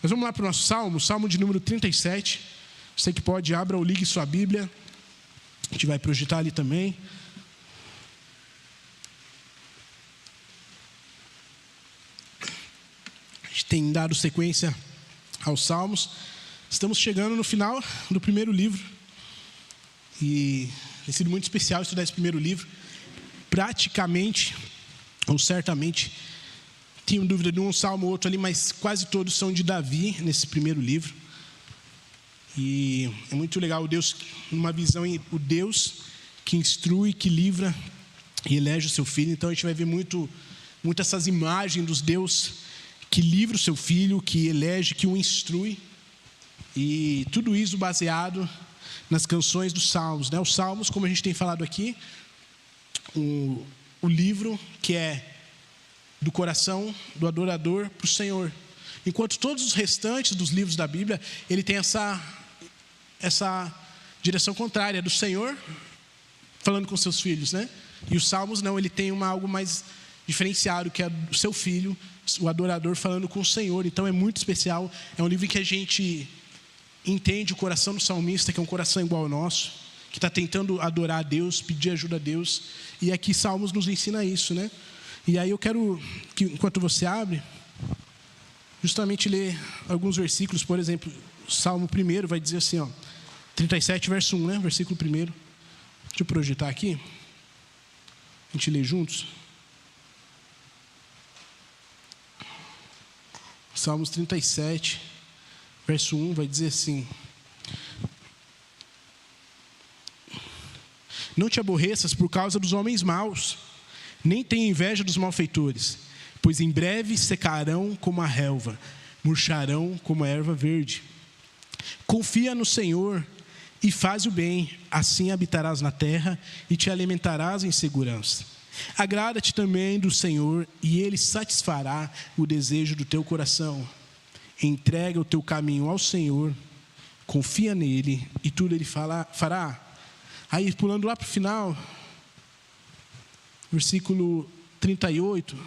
Mas vamos lá para o nosso salmo, salmo de número 37. Você que pode, abra ou ligue sua Bíblia. A gente vai projetar ali também. A gente tem dado sequência aos salmos. Estamos chegando no final do primeiro livro. E tem sido muito especial estudar esse primeiro livro. Praticamente, ou certamente, tenho dúvida de um salmo ou outro ali, mas quase todos são de Davi nesse primeiro livro. E é muito legal o Deus, numa visão, o Deus que instrui, que livra e elege o seu filho. Então a gente vai ver muito essas imagens dos Deus que livra o seu filho, que elege, que o instrui. E tudo isso baseado nas canções dos salmos, né? Os salmos, como a gente tem falado aqui, o livro que é do coração do adorador para o Senhor. Enquanto todos os restantes dos livros da Bíblia, ele tem essa direção contrária, do Senhor falando com seus filhos, né? E os salmos não, ele tem algo mais diferenciado, que é do seu filho, o adorador falando com o Senhor. Então é muito especial, é um livro em que a gente entende o coração do salmista, que é um coração igual ao nosso, que está tentando adorar a Deus, pedir ajuda a Deus. E aqui Salmos nos ensina isso, né? E aí eu quero que, enquanto você abre, justamente ler alguns versículos. Por exemplo, Salmo 1 vai dizer assim, 37, verso 1, né? Versículo 1. Deixa eu projetar aqui. A gente lê juntos. Salmos 37, verso 1 vai dizer assim: não te aborreças por causa dos homens maus, nem tenha inveja dos malfeitores, pois em breve secarão como a relva, murcharão como a erva verde. Confia no Senhor e faz o bem, assim habitarás na terra e te alimentarás em segurança. Agrada-te também do Senhor e Ele satisfará o desejo do teu coração. Entrega o teu caminho ao Senhor, confia nele e tudo Ele fará. Aí pulando lá para o final, versículo 38,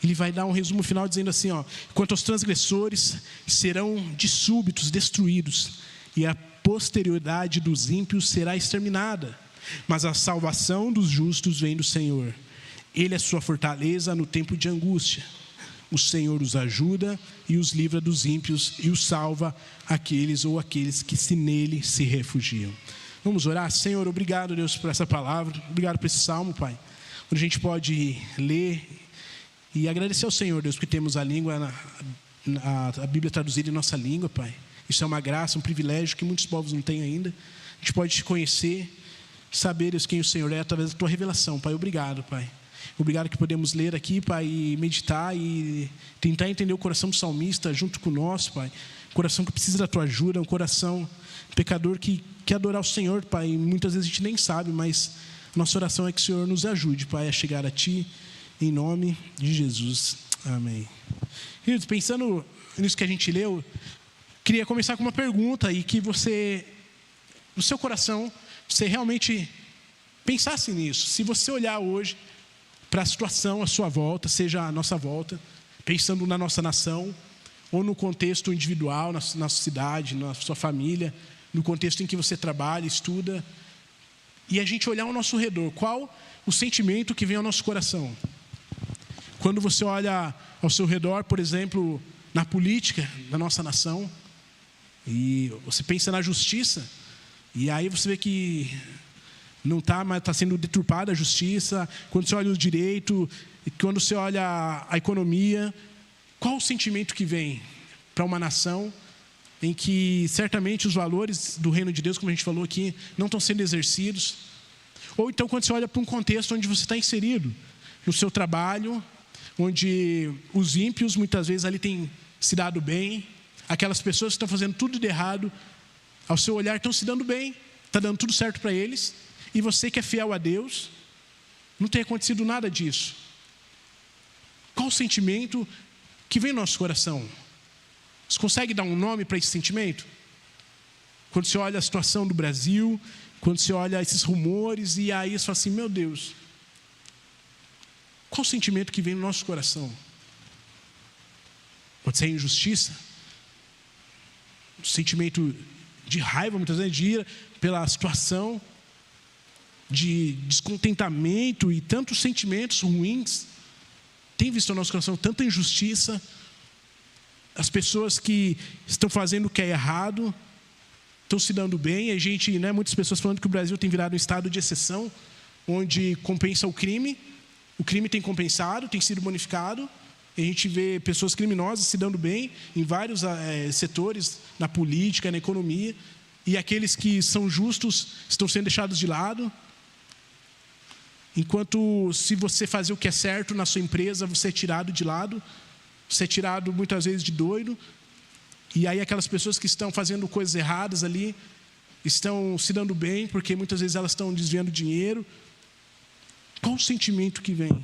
ele vai dar um resumo final dizendo assim, quanto aos transgressores, serão de súbitos destruídos, e a posterioridade dos ímpios será exterminada. Mas a salvação dos justos vem do Senhor. Ele é sua fortaleza no tempo de angústia. O Senhor os ajuda e os livra dos ímpios e os salva aqueles que nele se refugiam. Vamos orar? Senhor, obrigado, Deus, por essa palavra. Obrigado por esse salmo, Pai, onde a gente pode ler e agradecer ao Senhor, Deus, porque temos a língua, a Bíblia traduzida em nossa língua, Pai. Isso é uma graça, um privilégio que muitos povos não têm ainda. A gente pode te conhecer, saber, Deus, quem o Senhor é através da tua revelação, Pai. Obrigado, Pai. Obrigado que podemos ler aqui, Pai, e meditar e tentar entender o coração do salmista junto com o nosso, Pai. Um coração que precisa da tua ajuda, um coração pecador que quer adorar o Senhor, Pai. E muitas vezes a gente nem sabe, mas nossa oração é que o Senhor nos ajude, Pai, a chegar a Ti, em nome de Jesus. Amém. Queridos, pensando nisso que a gente leu, queria começar com uma pergunta e que você, no seu coração, você realmente pensasse nisso. Se você olhar hoje para a situação à sua volta, seja a nossa volta, pensando na nossa nação, ou no contexto individual, na nossa cidade, na sua família, no contexto em que você trabalha, estuda, e a gente olhar ao nosso redor, qual o sentimento que vem ao nosso coração? Quando você olha ao seu redor, por exemplo, na política da nossa nação, e você pensa na justiça, e aí você vê que não está, mas está sendo deturpada a justiça. Quando você olha o direito, quando você olha a economia, qual o sentimento que vem para uma nação em que certamente os valores do reino de Deus, como a gente falou aqui, não estão sendo exercidos? Ou então quando você olha para um contexto onde você está inserido, no seu trabalho, onde os ímpios muitas vezes ali têm se dado bem, aquelas pessoas que estão fazendo tudo de errado, ao seu olhar estão se dando bem, está dando tudo certo para eles, e você que é fiel a Deus, não tem acontecido nada disso. Qual o sentimento que vem no nosso coração? Você consegue dar um nome para esse sentimento? Quando você olha a situação do Brasil, quando você olha esses rumores, e aí você fala assim, meu Deus, qual o sentimento que vem no nosso coração? Pode ser injustiça, sentimento de raiva, muitas vezes de ira pela situação, de descontentamento e tantos sentimentos ruins. Tem visto no nosso coração tanta injustiça, as pessoas que estão fazendo o que é errado estão se dando bem. A gente, muitas pessoas falando que o Brasil tem virado um estado de exceção, onde compensa o crime tem compensado, tem sido bonificado, e a gente vê pessoas criminosas se dando bem em vários setores, na política, na economia, e aqueles que são justos estão sendo deixados de lado. Enquanto, se você fazer o que é certo na sua empresa, você é tirado de lado, você é tirado muitas vezes de doido, e aí aquelas pessoas que estão fazendo coisas erradas ali, estão se dando bem, porque muitas vezes elas estão desviando dinheiro. Qual o sentimento que vem?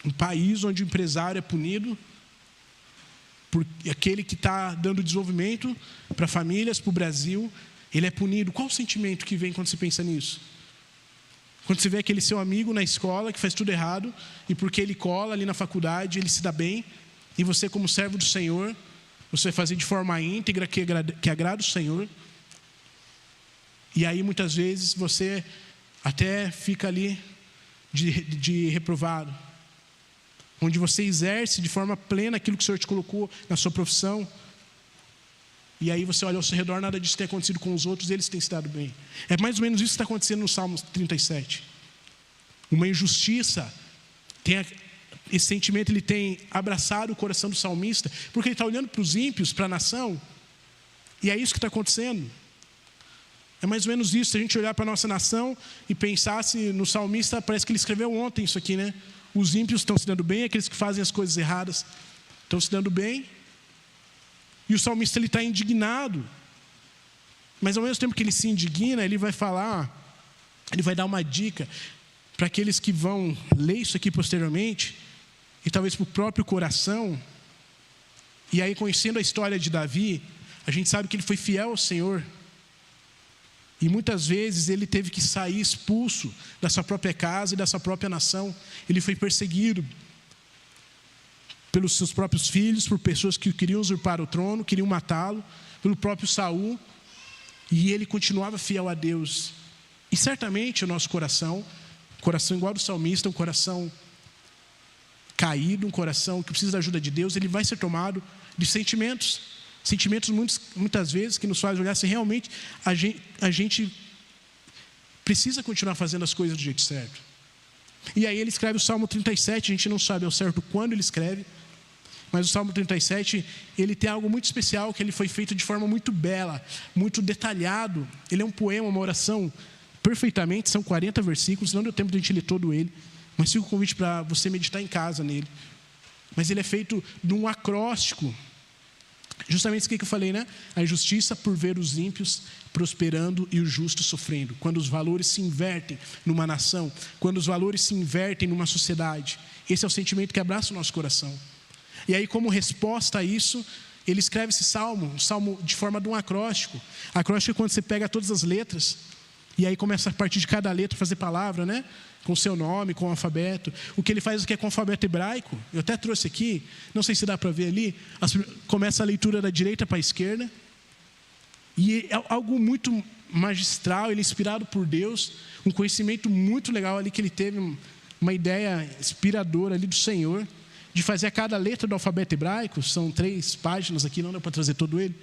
Um país onde o empresário é punido, por aquele que está dando desenvolvimento para famílias, para o Brasil, ele é punido. Qual o sentimento que vem quando você pensa nisso? Quando você vê aquele seu amigo na escola que faz tudo errado, e porque ele cola ali na faculdade, ele se dá bem, e você, como servo do Senhor, você vai fazer de forma íntegra, que agrada o Senhor. E aí muitas vezes você até fica ali de reprovado, onde você exerce de forma plena aquilo que o Senhor te colocou na sua profissão, e aí você olha ao seu redor, nada disso tem acontecido com os outros, eles têm se dado bem. É mais ou menos isso que está acontecendo no Salmo 37. Uma injustiça, esse sentimento ele tem abraçado o coração do salmista, porque ele está olhando para os ímpios, para a nação, e é isso que está acontecendo. É mais ou menos isso, se a gente olhar para a nossa nação e pensasse no salmista, parece que ele escreveu ontem isso aqui, Os ímpios estão se dando bem, aqueles que fazem as coisas erradas estão se dando bem. E o salmista ele está indignado. Mas ao mesmo tempo que ele se indigna, ele vai falar, ele vai dar uma dica para aqueles que vão ler isso aqui posteriormente, e talvez para o próprio coração. E aí, conhecendo a história de Davi, a gente sabe que ele foi fiel ao Senhor. E muitas vezes ele teve que sair expulso da sua própria casa e da sua própria nação. Ele foi perseguido pelos seus próprios filhos, por pessoas que queriam usurpar o trono, queriam matá-lo, pelo próprio Saul. E ele continuava fiel a Deus. E certamente o nosso coração igual do salmista, um coração caído, um coração que precisa da ajuda de Deus, ele vai ser tomado de sentimentos muitas vezes que nos fazem olhar se realmente a gente precisa continuar fazendo as coisas do jeito certo. E aí ele escreve o Salmo 37, a gente não sabe ao certo quando ele escreve, mas o Salmo 37, ele tem algo muito especial, que ele foi feito de forma muito bela, muito detalhado. Ele é um poema, uma oração, perfeitamente, são 40 versículos, não deu tempo de a gente ler todo ele, mas fica o convite para você meditar em casa nele. Mas ele é feito de um acróstico, justamente isso que eu falei, A injustiça por ver os ímpios prosperando e os justos sofrendo. Quando os valores se invertem numa nação, quando os valores se invertem numa sociedade, esse é o sentimento que abraça o nosso coração. E aí, como resposta a isso, ele escreve esse salmo, um salmo de forma de um acróstico. Acróstico é quando você pega todas as letras, e aí começa a partir de cada letra fazer palavra, Com o seu nome, com o alfabeto. O que ele faz aqui é com o alfabeto hebraico. Eu até trouxe aqui, não sei se dá para ver ali. Começa a leitura da direita para a esquerda. E é algo muito magistral, ele é inspirado por Deus. Um conhecimento muito legal ali que ele teve, uma ideia inspiradora ali do Senhor, de fazer a cada letra do alfabeto hebraico. São 3 páginas aqui, não dá para trazer todo ele.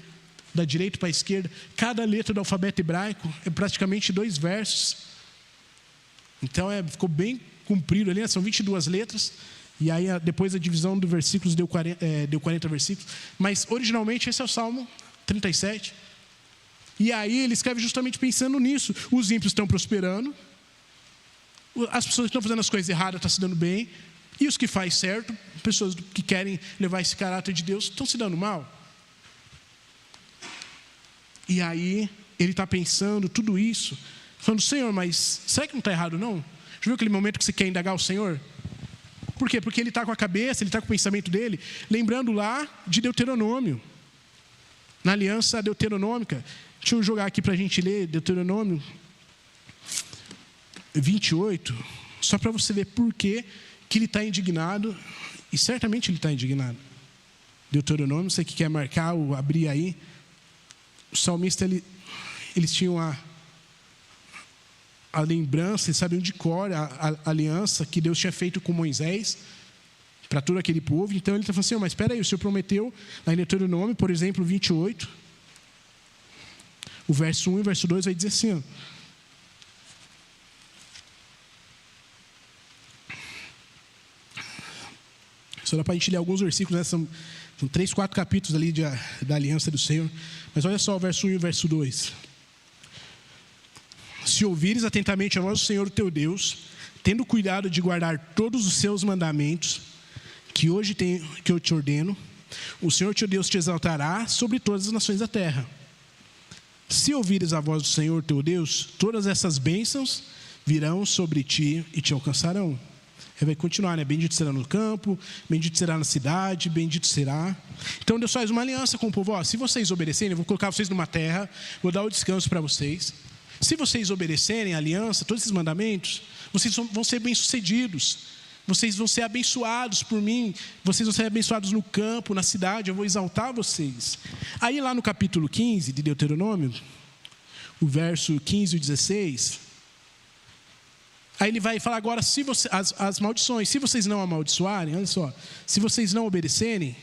Da direita para a esquerda. Cada letra do alfabeto hebraico é praticamente 2 versos. Então ficou bem comprido ali, são 22 letras, e aí depois a divisão de versículos deu 40 versículos, mas originalmente esse é o Salmo 37, e aí ele escreve justamente pensando nisso. Os ímpios estão prosperando, as pessoas que estão fazendo as coisas erradas estão se dando bem, e os que fazem certo, pessoas que querem levar esse caráter de Deus, estão se dando mal. E aí ele está pensando tudo isso, falando: Senhor, mas será que não está errado não? Já viu aquele momento que você quer indagar o Senhor? Por quê? Porque ele está com a cabeça, ele está com o pensamento dele, lembrando lá de Deuteronômio, na aliança deuteronômica. Deixa eu jogar aqui para a gente ler Deuteronômio 28, só para você ver por que ele está indignado E certamente ele está indignado. Deuteronômio, você que quer marcar ou abrir aí, o salmista, eles tinham a lembrança, eles sabiam de cor a aliança que Deus tinha feito com Moisés para todo aquele povo. Então ele está falando assim, mas espera aí, o Senhor prometeu, lá em Deuteronômio, por exemplo, 28, o verso 1 e o verso 2 vai dizer assim, ó, só dá para a gente ler alguns versículos, né? São 3, 4 capítulos ali da aliança do Senhor. Mas olha só o verso 1 e o verso 2. Se ouvires atentamente a voz do Senhor teu Deus, tendo cuidado de guardar todos os seus mandamentos, que hoje que eu te ordeno, o Senhor teu Deus te exaltará sobre todas as nações da terra. Se ouvires a voz do Senhor teu Deus, todas essas bênçãos virão sobre ti e te alcançarão. Aí vai continuar, né? Bendito será no campo, bendito será na cidade, bendito será. Então Deus faz uma aliança com o povo. Ó, se vocês obedecerem, eu vou colocar vocês numa terra, vou dar o descanso para vocês. Se vocês obedecerem a aliança, todos esses mandamentos, vocês vão ser bem-sucedidos. Vocês vão ser abençoados por mim. Vocês vão ser abençoados no campo, na cidade. Eu vou exaltar vocês. Aí lá no capítulo 15 de Deuteronômio, o verso 15 e 16... Aí ele vai falar agora, se você, as maldições, se vocês não amaldiçoarem, olha só, se vocês não obedecerem,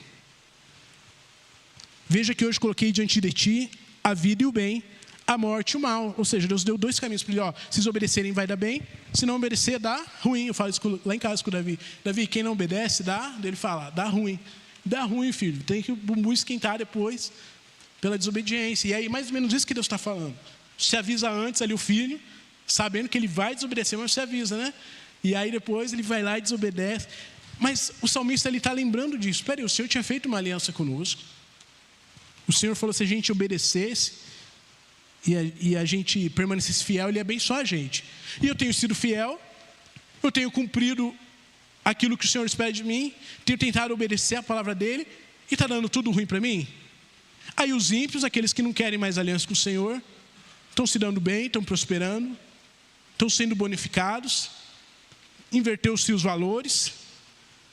veja que hoje coloquei diante de ti a vida e o bem, a morte e o mal. Ou seja, Deus deu 2 caminhos para ele, ó, se obedecerem vai dar bem, se não obedecer dá ruim. Eu falo isso lá em casa com o Davi. Davi, quem não obedece dá, ele fala, dá ruim. Dá ruim, filho, tem que o bumbum esquentar depois pela desobediência. E aí mais ou menos isso que Deus está falando. Se avisa antes ali o filho, sabendo que ele vai desobedecer, mas você avisa, né? E aí depois ele vai lá e desobedece. Mas o salmista está lembrando disso. Espera aí, o Senhor tinha feito uma aliança conosco. O Senhor falou, se a gente obedecesse e a gente permanecesse fiel, Ele ia abençoar a gente. E eu tenho sido fiel, eu tenho cumprido aquilo que o Senhor espera de mim, tenho tentado obedecer a palavra dEle, e está dando tudo ruim para mim? Aí os ímpios, aqueles que não querem mais aliança com o Senhor, estão se dando bem, estão prosperando, estão sendo bonificados, inverteu-se os valores,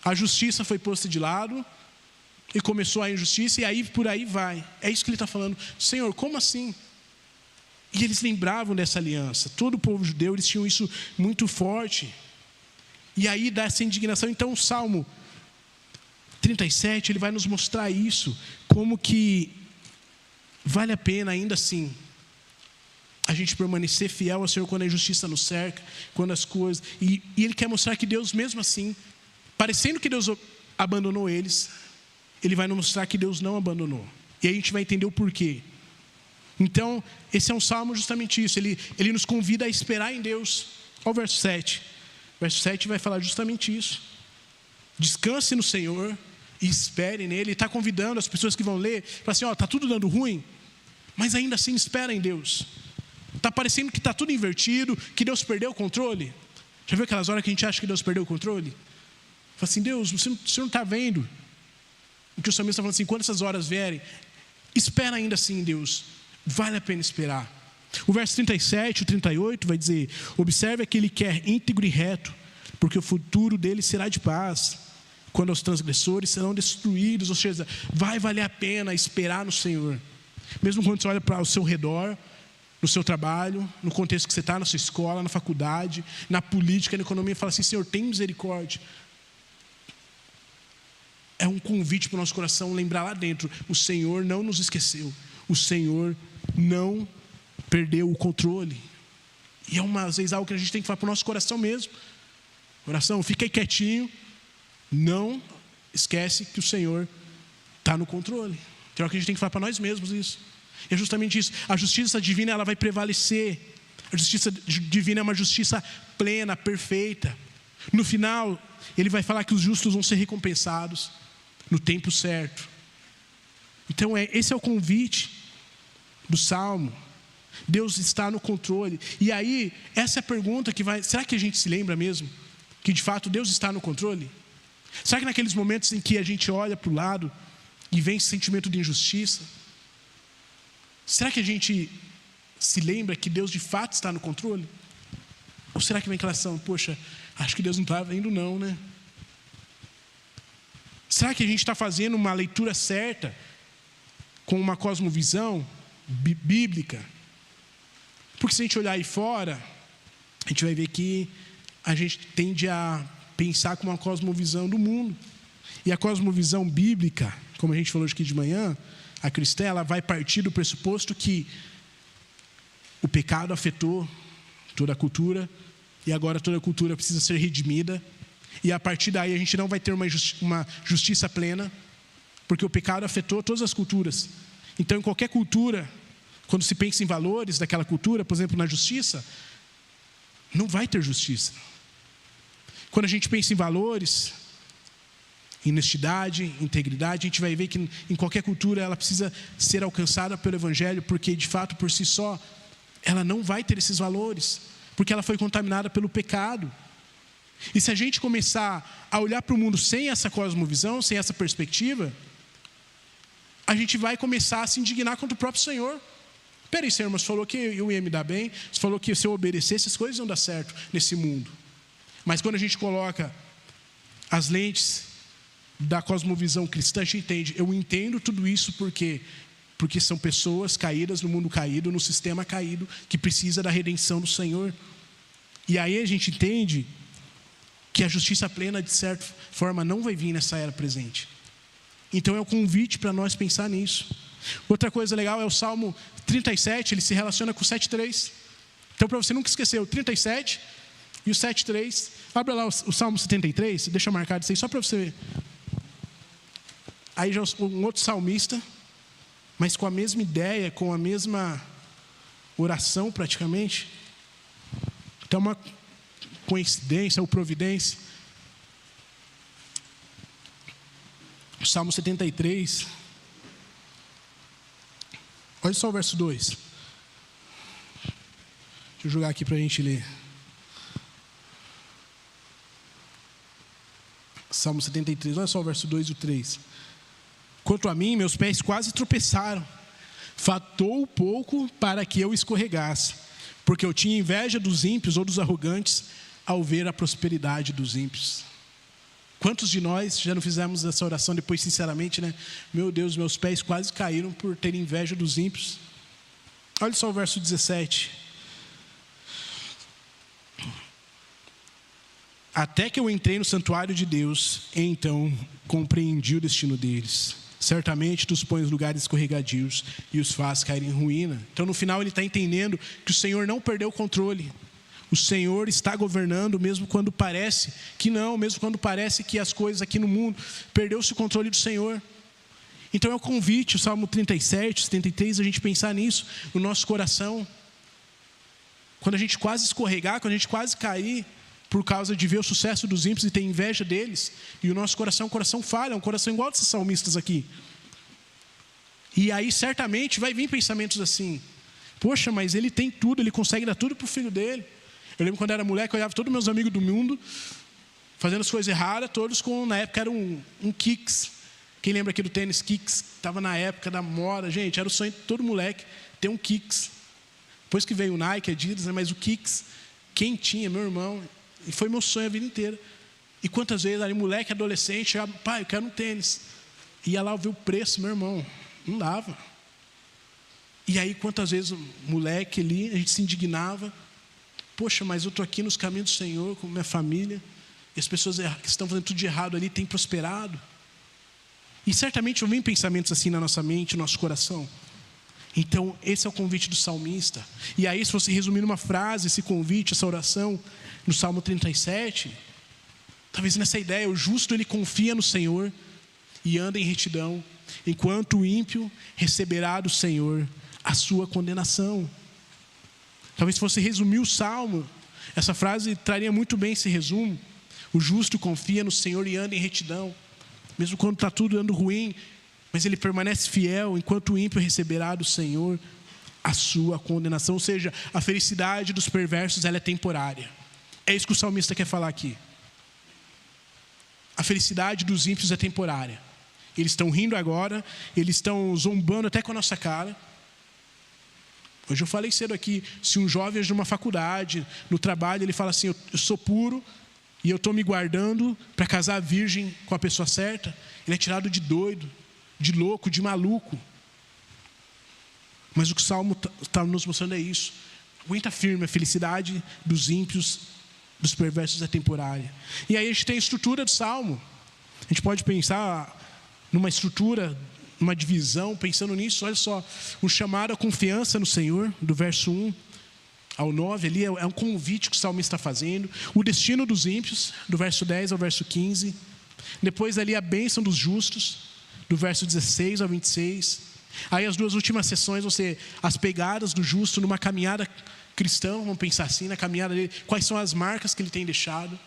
a justiça foi posta de lado, e começou a injustiça, e aí por aí vai. É isso que ele está falando. Senhor, como assim? E eles lembravam dessa aliança. Todo o povo judeu, eles tinham isso muito forte. E aí dá essa indignação. Então o Salmo 37, ele vai nos mostrar isso, como que vale a pena ainda assim a gente permanecer fiel ao Senhor quando a injustiça nos cerca, quando as coisas... E Ele quer mostrar que Deus, mesmo assim, parecendo que Deus abandonou eles, Ele vai nos mostrar que Deus não abandonou. E aí a gente vai entender o porquê. Então, esse é um salmo justamente isso. Ele nos convida a esperar em Deus. Olha o verso 7. O verso 7 vai falar justamente isso. Descanse no Senhor e espere nele. Ele está convidando as pessoas que vão ler, para assim, ó, está tudo dando ruim, mas ainda assim espera em Deus. Está parecendo que está tudo invertido, que Deus perdeu o controle. Já viu aquelas horas que a gente acha que Deus perdeu o controle? Fala assim, Deus, você não está vendo o que o salmista está falando assim, quando essas horas vierem, espera ainda assim em Deus, vale a pena esperar. O verso 37, o 38 vai dizer, observe aquele que é íntegro e reto, porque o futuro dele será de paz, quando os transgressores serão destruídos. Ou seja, vai valer a pena esperar no Senhor, mesmo quando você olha para o seu redor, no seu trabalho, no contexto que você está, na sua escola, na faculdade, na política, na economia, fala assim, Senhor, tem misericórdia. É um convite para o nosso coração lembrar lá dentro, o Senhor não nos esqueceu, o Senhor não perdeu o controle. E é às vezes algo que a gente tem que falar para o nosso coração mesmo. Coração, fica aí quietinho, não esquece que o Senhor está no controle. Tem hora que a gente tem que falar para nós mesmos isso. E é justamente isso, a justiça divina ela vai prevalecer. A justiça divina é uma justiça plena, perfeita. No final, ele vai falar que os justos vão ser recompensados no tempo certo. Então esse é o convite do Salmo. Deus está no controle. E aí, essa é a pergunta que vai... Será que a gente se lembra mesmo que de fato Deus está no controle? Será que naqueles momentos em que a gente olha para o lado e vem esse sentimento de injustiça, será que a gente se lembra que Deus de fato está no controle? Ou será que vem aquela ação, poxa, acho que Deus não está vendo não, né? Será que a gente está fazendo uma leitura certa, com uma cosmovisão bíblica? Porque se a gente olhar aí fora, a gente vai ver que a gente tende a pensar com uma cosmovisão do mundo. E a cosmovisão bíblica, como a gente falou aqui de manhã, a cristã, ela vai partir do pressuposto que o pecado afetou toda a cultura, e agora toda a cultura precisa ser redimida, e a partir daí a gente não vai ter uma justiça plena, porque o pecado afetou todas as culturas. Então, em qualquer cultura, quando se pensa em valores daquela cultura, por exemplo, na justiça, não vai ter justiça. Quando a gente pensa em valores, em honestidade, integridade, a gente vai ver que em qualquer cultura ela precisa ser alcançada pelo Evangelho, porque de fato, por si só, ela não vai ter esses valores, porque ela foi contaminada pelo pecado. E se a gente começar a olhar para o mundo sem essa cosmovisão, sem essa perspectiva, a gente vai começar a se indignar contra o próprio Senhor. Peraí, Senhor, mas você falou que eu ia me dar bem, você falou que se eu obedecesse, as coisas iam dar certo nesse mundo. Mas quando a gente coloca as lentes da cosmovisão cristã, a gente entende, eu entendo tudo isso porque são pessoas caídas no mundo caído, no sistema caído, que precisa da redenção do Senhor. E aí a gente entende que a justiça plena, de certa forma, não vai vir nessa era presente. Então é um convite para nós pensar nisso. Outra coisa legal é o Salmo 37, ele se relaciona com o 7,3. Então, para você nunca esquecer, o 37 e o 7,3. Abra lá o Salmo 73, deixa marcado isso aí, só para você ver. Aí já um outro salmista, mas com a mesma ideia, com a mesma oração praticamente. Então, uma coincidência ou providência. O Salmo 73. Olha só o verso 2. Deixa eu jogar aqui para a gente ler. Salmo 73, olha só o verso 2 e o 3. Quanto a mim, meus pés quase tropeçaram. Faltou pouco para que eu escorregasse, porque eu tinha inveja dos ímpios ou dos arrogantes ao ver a prosperidade dos ímpios. Quantos de nós já não fizemos essa oração depois, sinceramente, né? Meu Deus, meus pés quase caíram por ter inveja dos ímpios. Olha só o verso 17. Até que eu entrei no santuário de Deus, então compreendi o destino deles. Certamente tu os pões em lugares escorregadios e os faz cair em ruína. Então no final ele está entendendo que o Senhor não perdeu o controle. O Senhor está governando, mesmo quando parece que não, mesmo quando parece que as coisas aqui no mundo perdeu-se o controle do Senhor. Então é o convite, o Salmo 37, 73, a gente pensar nisso no nosso coração. Quando a gente quase escorregar, quando a gente quase cair, por causa de ver o sucesso dos ímpios e ter inveja deles, e o nosso coração é um coração falho, é um coração igual desses salmistas aqui. E aí certamente vai vir pensamentos assim: poxa, mas ele tem tudo, ele consegue dar tudo para o filho dele. Eu lembro quando eu era moleque, eu olhava todos meus amigos do mundo fazendo as coisas erradas, todos com, na época era um Kicks. Quem lembra aqui do tênis Kicks? Estava na época da moda, gente, era o sonho de todo moleque ter um Kicks. Depois que veio o Nike, Adidas, né, mas o Kicks, quem tinha? Meu irmão. E foi meu sonho a vida inteira. E quantas vezes ali, moleque, adolescente, chegava, pai, eu quero um tênis. Ia lá ver o preço, meu irmão, não dava. E aí, quantas vezes, moleque ali, a gente se indignava. Poxa, mas eu estou aqui nos caminhos do Senhor, com minha família, e as pessoas que estão fazendo tudo de errado ali têm prosperado. E certamente vem pensamentos assim na nossa mente, no nosso coração. Então, esse é o convite do salmista. E aí, se você resumir numa frase, esse convite, essa oração, no Salmo 37, talvez nessa ideia, o justo ele confia no Senhor e anda em retidão, enquanto o ímpio receberá do Senhor a sua condenação. Talvez se você resumir o Salmo, essa frase traria muito bem esse resumo. O justo confia no Senhor e anda em retidão, mesmo quando está tudo dando ruim, mas ele permanece fiel, enquanto o ímpio receberá do Senhor a sua condenação. Ou seja, a felicidade dos perversos ela é temporária. É isso que o salmista quer falar aqui. A felicidade dos ímpios é temporária. Eles estão rindo agora, eles estão zombando até com a nossa cara. Hoje eu falei cedo aqui, se um jovem de uma faculdade, no trabalho, ele fala assim, eu sou puro, e eu estou me guardando para casar virgem com a pessoa certa, ele é tirado de doido, de louco, de maluco. Mas o que o Salmo está nos mostrando é isso. Aguenta firme, a felicidade dos ímpios, dos perversos é temporária. E aí a gente tem a estrutura do Salmo. A gente pode pensar numa estrutura, numa divisão, pensando nisso. Olha só, o chamado à confiança no Senhor, do verso 1 ao 9, ali é um convite que o salmista está fazendo. O destino dos ímpios, do verso 10 ao verso 15. Depois ali a bênção dos justos, do verso 16 ao 26. Aí as duas últimas sessões vão ser as pegadas do justo numa caminhada cristã, vamos pensar assim, na caminhada dele, quais são as marcas que ele tem deixado.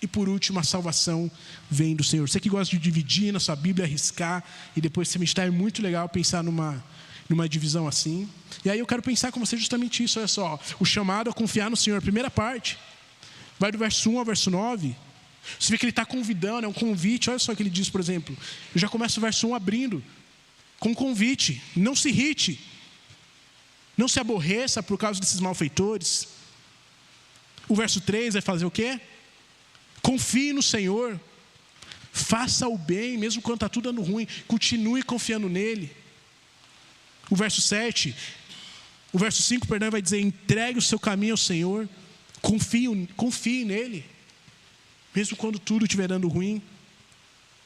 E por último, a salvação vem do Senhor. Você que gosta de dividir na sua Bíblia, arriscar e depois se meditar, é muito legal pensar numa divisão assim. E aí eu quero pensar com você justamente isso. Olha só, o chamado a confiar no Senhor, primeira parte, vai do verso 1 ao verso 9. Você vê que ele está convidando, é um convite. Olha só o que ele diz, por exemplo. Eu já começo o verso 1 abrindo com um convite: não se irrite, não se aborreça por causa desses malfeitores. O verso 3 vai fazer o quê? Confie no Senhor, faça o bem, mesmo quando está tudo dando ruim, continue confiando nele. O verso 5, vai dizer: entregue o seu caminho ao Senhor, confie nele, mesmo quando tudo estiver dando ruim.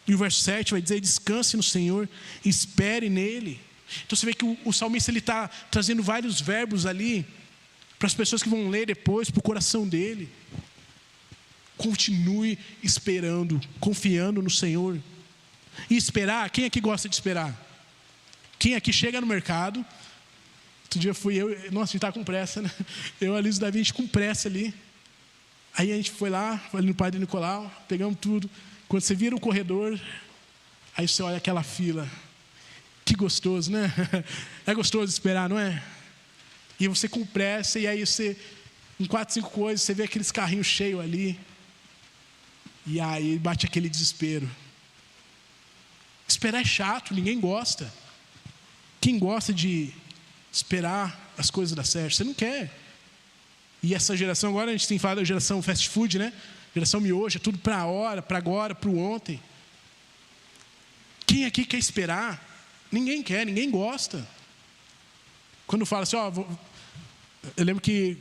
E o verso 7 vai dizer: descanse no Senhor, espere nele. Então você vê que o salmista está trazendo vários verbos ali, para as pessoas que vão ler depois, para o coração dele. Continue esperando, confiando no Senhor. E esperar, quem aqui gosta de esperar? Quem aqui chega no mercado? Outro dia fui eu, nossa, a gente está com pressa, né? Eu, Alice e Davi, a gente com pressa ali. Aí a gente foi lá, ali no Padre Nicolau, pegamos tudo. Quando você vira o corredor, aí você olha aquela fila. Que gostoso, né? É gostoso esperar, não é? E você com pressa, e aí você, em 4, 5 coisas, você vê aqueles carrinhos cheios ali. E aí bate aquele desespero. Esperar é chato, ninguém gosta. Quem gosta de esperar as coisas dar certo? Você não quer. E essa geração, agora a gente tem falado da geração fast food, né? Geração miojo, é tudo para a hora, para agora, para o ontem. Quem aqui quer esperar? Ninguém quer, ninguém gosta. Quando fala assim, eu lembro que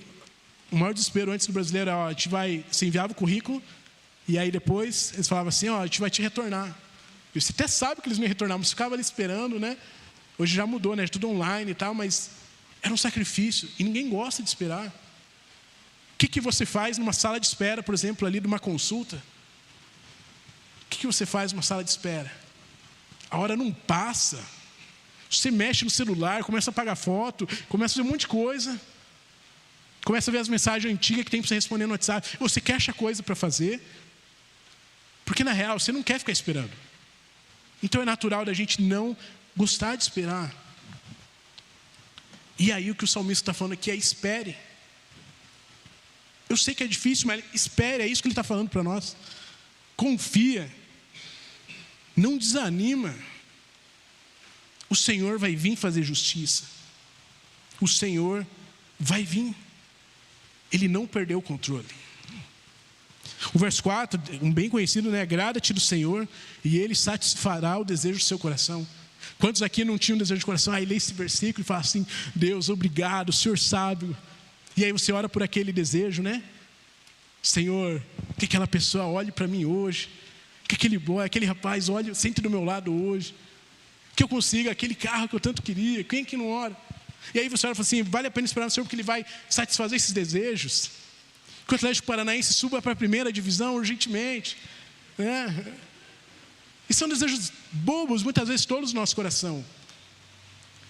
o maior desespero antes do brasileiro é, você enviava o currículo, e aí depois eles falavam assim, a gente vai te retornar. E você até sabe que eles não iam retornar, mas você ficava ali esperando, né? Hoje já mudou, né? Tudo online e tal, mas era um sacrifício, e ninguém gosta de esperar. O que você faz numa sala de espera, por exemplo, ali de uma consulta? O que você faz numa sala de espera? A hora não passa. Você mexe no celular, começa a apagar foto, começa a fazer um monte de coisa. Começa a ver as mensagens antigas que tem para você responder no WhatsApp. Você quer achar coisa para fazer. Porque na real, você não quer ficar esperando. Então é natural da gente não gostar de esperar. E aí o que o salmista está falando aqui é: espere. Eu sei que é difícil, mas espere, é isso que ele está falando para nós. Confia. Não desanima. O Senhor vai vir fazer justiça. O Senhor vai vir. Ele não perdeu o controle. O verso 4, um bem conhecido, né? Agrada-te do Senhor e Ele satisfará o desejo do seu coração. Quantos aqui não tinham desejo de coração? Aí lê esse versículo e fala assim: Deus, obrigado, o Senhor sabe. E aí você ora por aquele desejo, né? Senhor, que aquela pessoa olhe para mim hoje, que aquele boy, aquele rapaz olhe, sente do meu lado hoje, que eu consiga aquele carro que eu tanto queria. Quem que não ora? E aí você ora e fala assim: vale a pena esperar no Senhor, porque Ele vai satisfazer esses desejos. Que o Atlético Paranaense suba para a primeira divisão urgentemente, né? E são desejos bobos, muitas vezes, todos no nosso coração.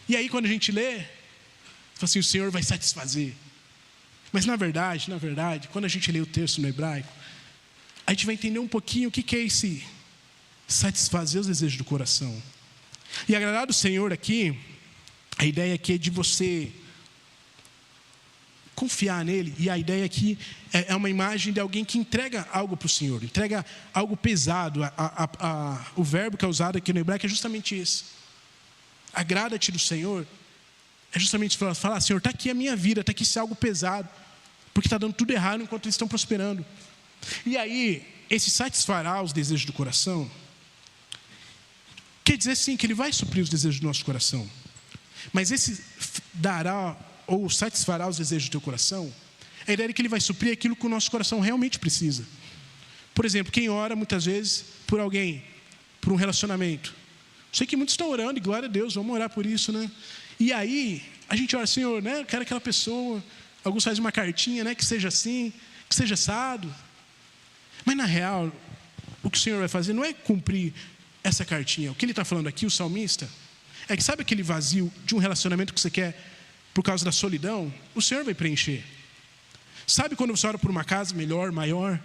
E aí quando a gente lê, fala assim: o Senhor vai satisfazer. Mas na verdade, quando a gente lê o texto no hebraico, a gente vai entender um pouquinho o que é esse satisfazer os desejos do coração. E agradar do Senhor aqui, a ideia aqui é de você confiar nele. E a ideia aqui é uma imagem de alguém que entrega algo para o Senhor, entrega algo pesado. O verbo que é usado aqui no hebraico é justamente esse: agrada-te do Senhor. É justamente falar: Senhor, está aqui a minha vida, está aqui esse algo pesado, porque está dando tudo errado enquanto eles estão prosperando. E aí, esse satisfará os desejos do coração, quer dizer sim que Ele vai suprir os desejos do nosso coração. Mas esse dará ou satisfará os desejos do teu coração, a ideia é que Ele vai suprir aquilo que o nosso coração realmente precisa. Por exemplo, quem ora muitas vezes por alguém, por um relacionamento. Sei que muitos estão orando, e glória a Deus, vamos orar por isso, né? E aí, a gente ora, Senhor, né? Eu quero aquela pessoa. Alguns fazem uma cartinha, né? Que seja assim, que seja assado. Mas na real, o que o Senhor vai fazer não é cumprir essa cartinha. O que Ele está falando aqui, o salmista, é que sabe aquele vazio de um relacionamento que você quer por causa da solidão? O Senhor vai preencher. Sabe quando você ora por uma casa melhor, maior?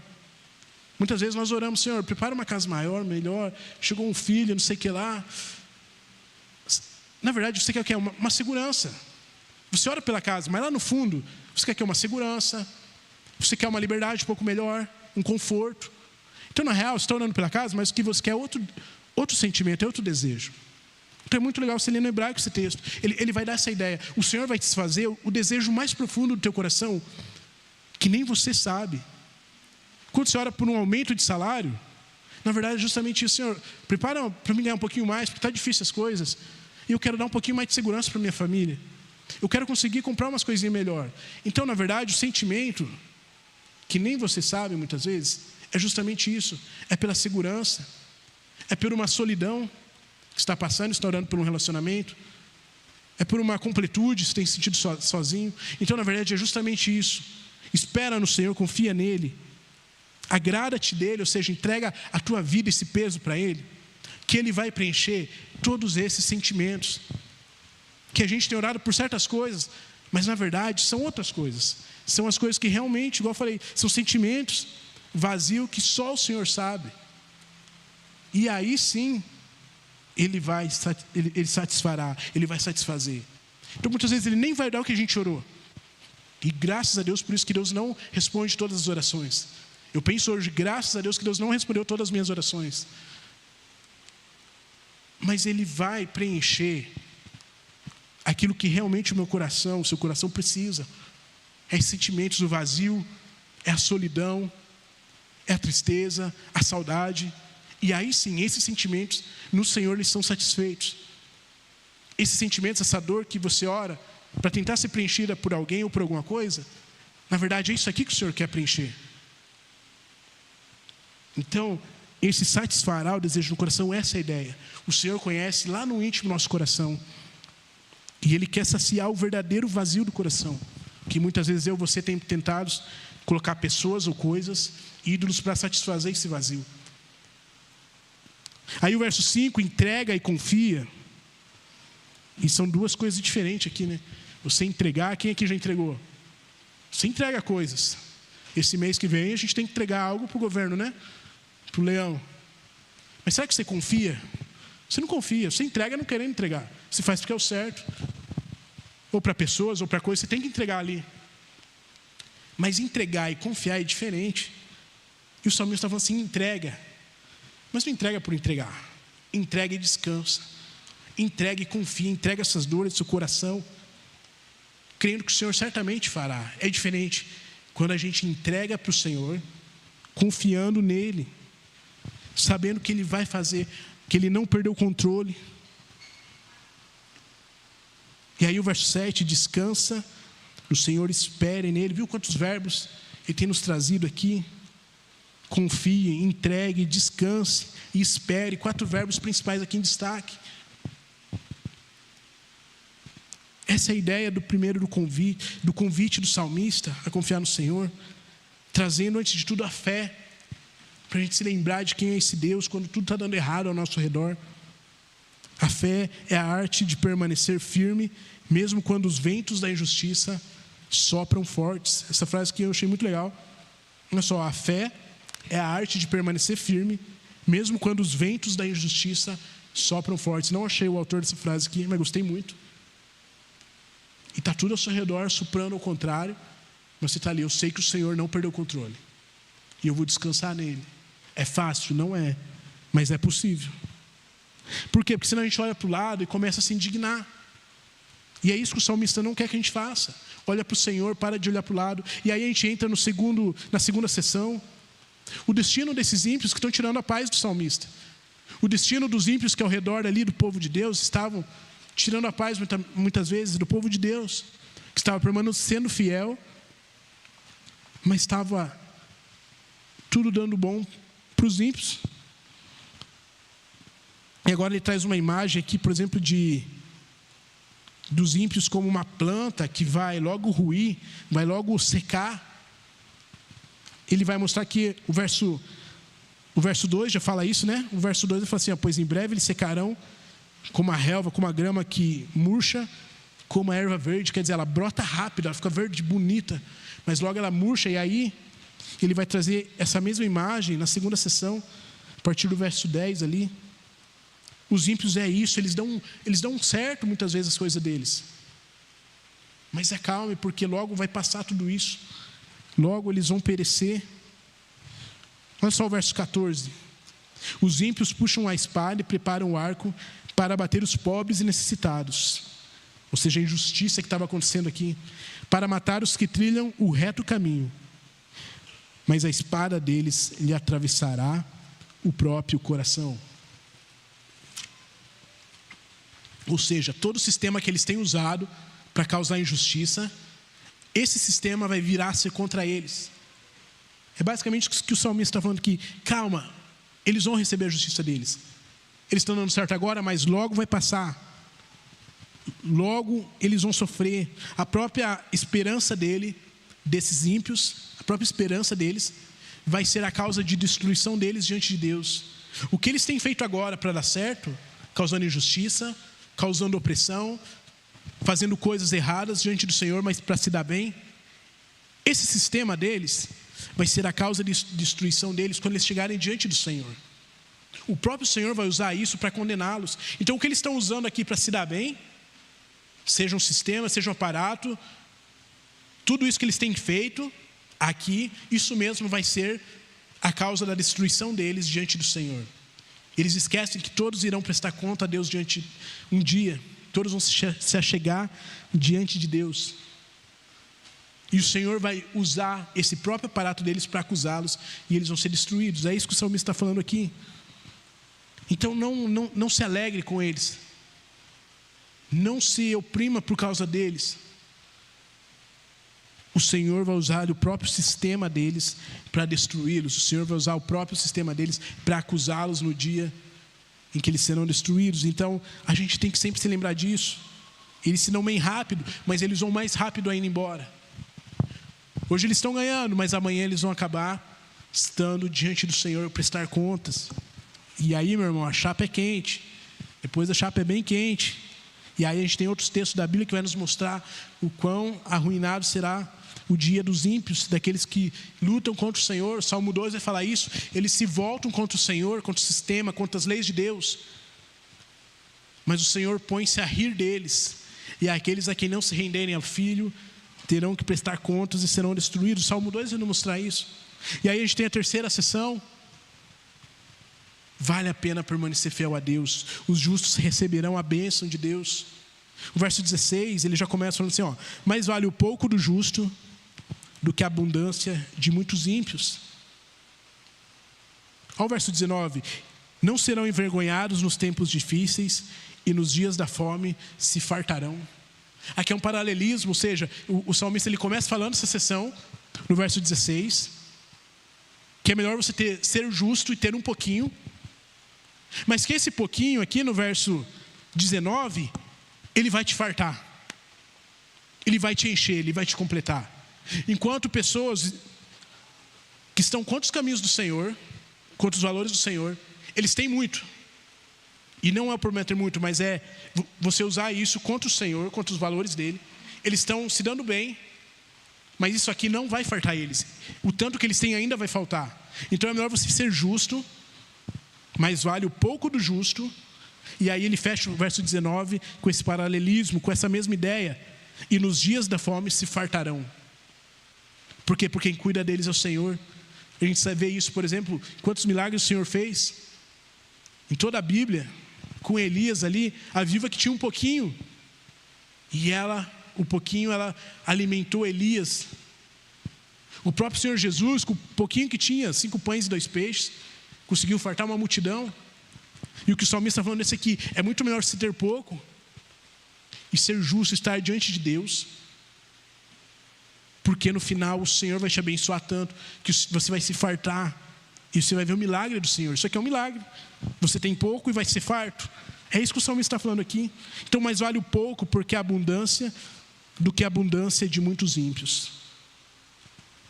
Muitas vezes nós oramos, Senhor, prepara uma casa maior, melhor. Chegou um filho, não sei o que lá. Na verdade, você quer o quê? Uma segurança. Você ora pela casa, mas lá no fundo, você quer que uma segurança. Você quer uma liberdade um pouco melhor, um conforto. Então, na real, você está orando pela casa, mas o que você quer é outro sentimento, é outro desejo. Então é muito legal você ler no hebraico esse texto. Ele vai dar essa ideia. O Senhor vai te fazer o desejo mais profundo do teu coração, que nem você sabe. Quando você ora por um aumento de salário, na verdade é justamente isso, Senhor, prepara para me ganhar um pouquinho mais, porque está difícil as coisas, e eu quero dar um pouquinho mais de segurança para minha família. Eu quero conseguir comprar umas coisinhas melhor. Então, na verdade, o sentimento, que nem você sabe muitas vezes, é justamente isso. É pela segurança, é por uma solidão que está passando, está orando por um relacionamento, é por uma completude, você tem se sentido sozinho. Então, na verdade, é justamente isso. Espera no Senhor, confia nele. Agrada-te dele, ou seja, entrega a tua vida, esse peso para ele, que ele vai preencher todos esses sentimentos, que a gente tem orado por certas coisas, mas na verdade são outras coisas, são as coisas que realmente, igual eu falei, são sentimentos vazios que só o Senhor sabe, e aí sim, ele satisfará, ele vai satisfazer. Então muitas vezes ele nem vai dar o que a gente orou, e graças a Deus, por isso que Deus não responde todas as orações. Eu penso hoje, graças a Deus, que Deus não respondeu todas as minhas orações. Mas Ele vai preencher aquilo que realmente o meu coração, o seu coração precisa. É os sentimentos do vazio, é a solidão, é a tristeza, a saudade. E aí sim, esses sentimentos no Senhor eles são satisfeitos. Esses sentimentos, essa dor que você ora para tentar ser preenchida por alguém ou por alguma coisa, na verdade é isso aqui que o Senhor quer preencher. Então, esse satisfará o desejo no coração, essa é a ideia. O Senhor conhece lá no íntimo do nosso coração. E Ele quer saciar o verdadeiro vazio do coração. Que muitas vezes eu e você temos tentado colocar pessoas ou coisas, ídolos, para satisfazer esse vazio. Aí o verso 5, entrega e confia. E são duas coisas diferentes aqui, né? Você entregar, quem aqui já entregou? Você entrega coisas. Esse mês que vem a gente tem que entregar algo para o governo, né? Para o leão. Mas será que você confia? Você não confia, você entrega não querendo entregar. Você faz porque é o certo. Ou para pessoas, ou para coisas, você tem que entregar ali. Mas entregar e confiar é diferente. E o salmista está falando assim, entrega. Mas não entrega por entregar. Entrega e descansa. Entrega e confia, entrega essas dores do seu coração, crendo que o Senhor certamente fará. É diferente quando a gente entrega para o Senhor, confiando nele, sabendo que Ele vai fazer, que Ele não perdeu o controle. E aí o verso 7, descansa no Senhor, espere nele. Viu quantos verbos Ele tem nos trazido aqui? Confie, entregue, descanse e espere. 4 verbos principais aqui em destaque. Essa é a ideia do primeiro do convite do salmista a confiar no Senhor, trazendo antes de tudo a fé, para a gente se lembrar de quem é esse Deus quando tudo está dando errado ao nosso redor. A fé é a arte de permanecer firme, mesmo quando os ventos da injustiça sopram fortes. Essa frase aqui eu achei muito legal. Olha só, a fé é a arte de permanecer firme, mesmo quando os ventos da injustiça sopram fortes. Não achei o autor dessa frase aqui, mas gostei muito. E está tudo ao seu redor, soprando ao contrário, mas você está ali, eu sei que o Senhor não perdeu o controle, e eu vou descansar nele. É fácil? Não é, mas é possível. Por quê? Porque senão a gente olha para o lado e começa a se indignar, e é isso que o salmista não quer que a gente faça. Olha para o Senhor, para de olhar para o lado, e aí a gente entra na segunda sessão, O destino desses ímpios que estão tirando a paz do salmista. O destino dos ímpios que ao redor ali do povo de Deus estavam tirando a paz muitas vezes do povo de Deus, que estava permanecendo fiel, mas estava tudo dando bom para os ímpios. E agora ele traz uma imagem aqui, por exemplo, dos ímpios como uma planta que vai logo ruir, vai logo secar. Ele vai mostrar que o verso 2 já fala isso, né? O verso 2 ele fala assim, pois em breve eles secarão como a relva, como a grama que murcha, como a erva verde. Quer dizer, ela brota rápido, ela fica verde, bonita, mas logo ela murcha. E aí ele vai trazer essa mesma imagem na segunda sessão, a partir do verso 10 ali. Os ímpios é isso, eles dão certo muitas vezes as coisas deles. Mas acalme, porque logo vai passar tudo isso. Logo eles vão perecer. Olha só o verso 14. Os ímpios puxam a espada e preparam o arco para abater os pobres e necessitados. Ou seja, a injustiça que estava acontecendo aqui. Para matar os que trilham o reto caminho. Mas a espada deles lhe atravessará o próprio coração. Ou seja, todo o sistema que eles têm usado para causar injustiça, esse sistema vai virar a ser contra eles. É basicamente o que o salmista está falando aqui. Calma, eles vão receber a justiça deles. Eles estão dando certo agora, mas logo vai passar. Logo eles vão sofrer. A própria esperança desses ímpios, a própria esperança deles, vai ser a causa de destruição deles diante de Deus. O que eles têm feito agora para dar certo, causando injustiça, causando opressão, fazendo coisas erradas diante do Senhor, mas para se dar bem, esse sistema deles vai ser a causa de destruição deles quando eles chegarem diante do Senhor. O próprio Senhor vai usar isso para condená-los. Então o que eles estão usando aqui para se dar bem, seja um sistema, seja um aparato, tudo isso que eles têm feito aqui, isso mesmo vai ser a causa da destruição deles diante do Senhor. Eles esquecem que todos irão prestar conta a Deus diante um dia. Todos vão se achegar diante de Deus. E o Senhor vai usar esse próprio aparato deles para acusá-los, e eles vão ser destruídos. É isso que o salmista está falando aqui. Então não se alegre com eles. Não se oprima por causa deles. O Senhor vai usar o próprio sistema deles para destruí-los. O Senhor vai usar o próprio sistema deles para acusá-los no dia em que eles serão destruídos. Então, a gente tem que sempre se lembrar disso. Eles se dão bem rápido, mas eles vão mais rápido ainda embora. Hoje eles estão ganhando, mas amanhã eles vão acabar estando diante do Senhor, prestar contas. E aí, meu irmão, a chapa é quente. Depois a chapa é bem quente. E aí a gente tem outros textos da Bíblia que vai nos mostrar o quão arruinado será o dia dos ímpios, daqueles que lutam contra o Senhor. Salmo 2 vai falar isso. Eles se voltam contra o Senhor, contra o sistema, contra as leis de Deus. Mas o Senhor põe-se a rir deles. E aqueles a quem não se renderem ao Filho terão que prestar contas e serão destruídos. Salmo 2 vai nos mostrar isso. E aí a gente tem a terceira sessão. Vale a pena permanecer fiel a Deus. Os justos receberão a bênção de Deus. O verso 16, ele já começa falando assim, mais vale o pouco do justo do que a abundância de muitos ímpios. Ao verso 19, não serão envergonhados nos tempos difíceis, e nos dias da fome se fartarão. Aqui é um paralelismo, ou seja, o salmista ele começa falando essa sessão, no verso 16, que é melhor você ser justo e ter um pouquinho, mas que esse pouquinho aqui no verso 19, ele vai te fartar, ele vai te encher, ele vai te completar. Enquanto pessoas que estão contra os caminhos do Senhor, contra os valores do Senhor, eles têm muito. E não é por meter muito, mas é você usar isso contra o Senhor, contra os valores dele. Eles estão se dando bem, mas isso aqui não vai fartar eles. O tanto que eles têm ainda vai faltar. Então é melhor você ser justo, mas vale o pouco do justo. E aí ele fecha o verso 19 com esse paralelismo, com essa mesma ideia. E nos dias da fome se fartarão. Por quê? Porque quem cuida deles é o Senhor. A gente vê isso, por exemplo, quantos milagres o Senhor fez em toda a Bíblia. Com Elias ali, a viúva que tinha um pouquinho, e ela alimentou Elias. O próprio Senhor Jesus, com o pouquinho que tinha, 5 pães e 2 peixes, conseguiu fartar uma multidão. E o que o salmista está falando nesse aqui, é muito melhor se ter pouco e ser justo, estar diante de Deus, porque no final o Senhor vai te abençoar tanto, que você vai se fartar, e você vai ver o milagre do Senhor. Isso aqui é um milagre. Você tem pouco e vai ser farto. É isso que o salmista está falando aqui. Então, mais vale o pouco, porque a abundância, do que a abundância de muitos ímpios.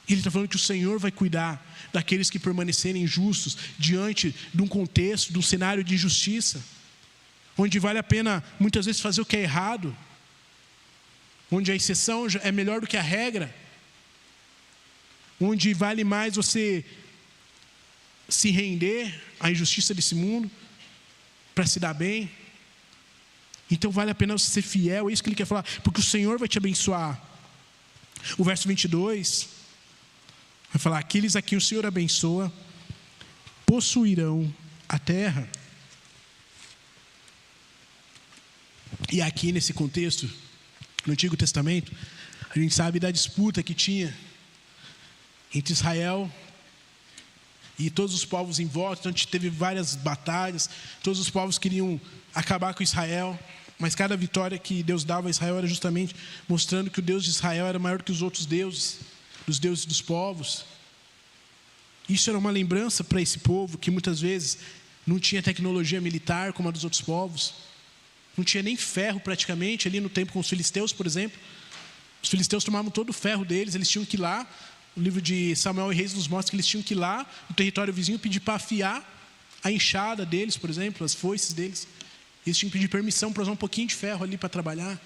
Ele está falando que o Senhor vai cuidar daqueles que permanecerem justos diante de um contexto, de um cenário de injustiça, onde vale a pena muitas vezes fazer o que é errado, onde a exceção é melhor do que a regra, onde vale mais você se render à injustiça desse mundo para se dar bem. Então vale a pena você ser fiel, é isso que ele quer falar, porque o Senhor vai te abençoar. O verso 22 vai falar: aqueles a quem o Senhor abençoa possuirão a terra. E aqui nesse contexto, no Antigo Testamento, a gente sabe da disputa que tinha entre Israel e todos os povos em volta. Então a gente teve várias batalhas, todos os povos queriam acabar com Israel, mas cada vitória que Deus dava a Israel era justamente mostrando que o Deus de Israel era maior que os outros deuses, os deuses dos povos. Isso era uma lembrança para esse povo que muitas vezes não tinha tecnologia militar como a dos outros povos, não tinha nem ferro praticamente ali no tempo com os filisteus, por exemplo. Os filisteus tomavam todo o ferro deles, eles tinham que ir lá. O livro de Samuel e Reis nos mostra que eles tinham que ir lá no território vizinho pedir para afiar a enxada deles, por exemplo, as foices deles. Eles tinham que pedir permissão para usar um pouquinho de ferro ali para trabalhar.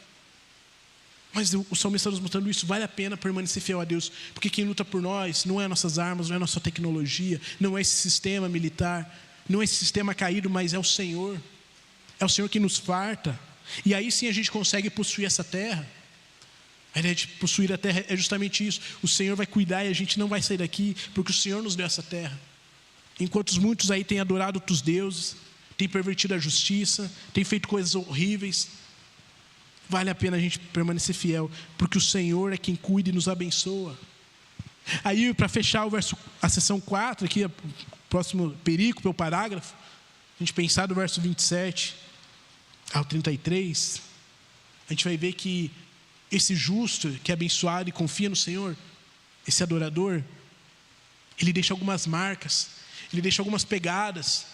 Mas o salmista está nos mostrando isso. Vale a pena permanecer fiel a Deus, porque quem luta por nós não é nossas armas, não é nossa tecnologia, não é esse sistema militar, não é esse sistema caído, mas é o Senhor. É o Senhor que nos farta. E aí sim a gente consegue possuir essa terra. A ideia de possuir a terra é justamente isso. O Senhor vai cuidar e a gente não vai sair daqui, porque o Senhor nos deu essa terra. Enquanto muitos aí têm adorado outros deuses, têm pervertido a justiça, têm feito coisas horríveis, vale a pena a gente permanecer fiel, porque o Senhor é quem cuida e nos abençoa. Aí, para fechar a seção 4, aqui, o próximo perícope, o parágrafo, a gente pensar do verso 27 ao 33, a gente vai ver que esse justo, que é abençoado e confia no Senhor, esse adorador, ele deixa algumas marcas, ele deixa algumas pegadas.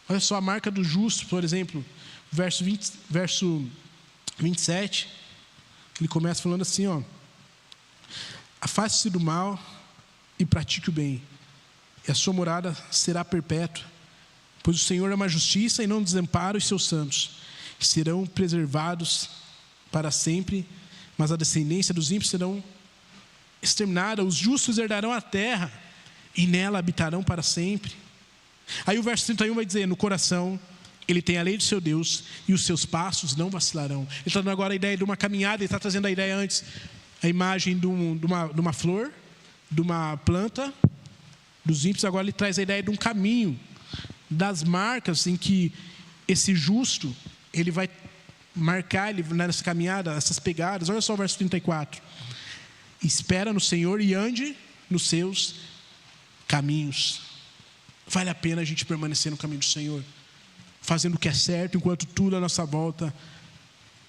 Olha só a marca do justo, por exemplo, verso 27, ele começa falando assim, ó: afaste-se do mal e pratique o bem, e a sua morada será perpétua, pois o Senhor ama a justiça e não desampara os seus santos, que serão preservados para sempre, mas a descendência dos ímpios serão exterminada. Os justos herdarão a terra e nela habitarão para sempre. Aí o verso 31 vai dizer: no coração ele tem a lei do seu Deus e os seus passos não vacilarão. Ele está dando agora a ideia de uma caminhada. Ele está trazendo a ideia antes, a imagem de uma flor, de uma planta dos ímpios. Agora ele traz a ideia de um caminho, das marcas em que esse justo ele vai marcar ele nessa caminhada, essas pegadas. Olha só o verso 34: espera no Senhor e ande nos seus caminhos. Vale a pena a gente permanecer no caminho do Senhor, fazendo o que é certo, enquanto tudo à nossa volta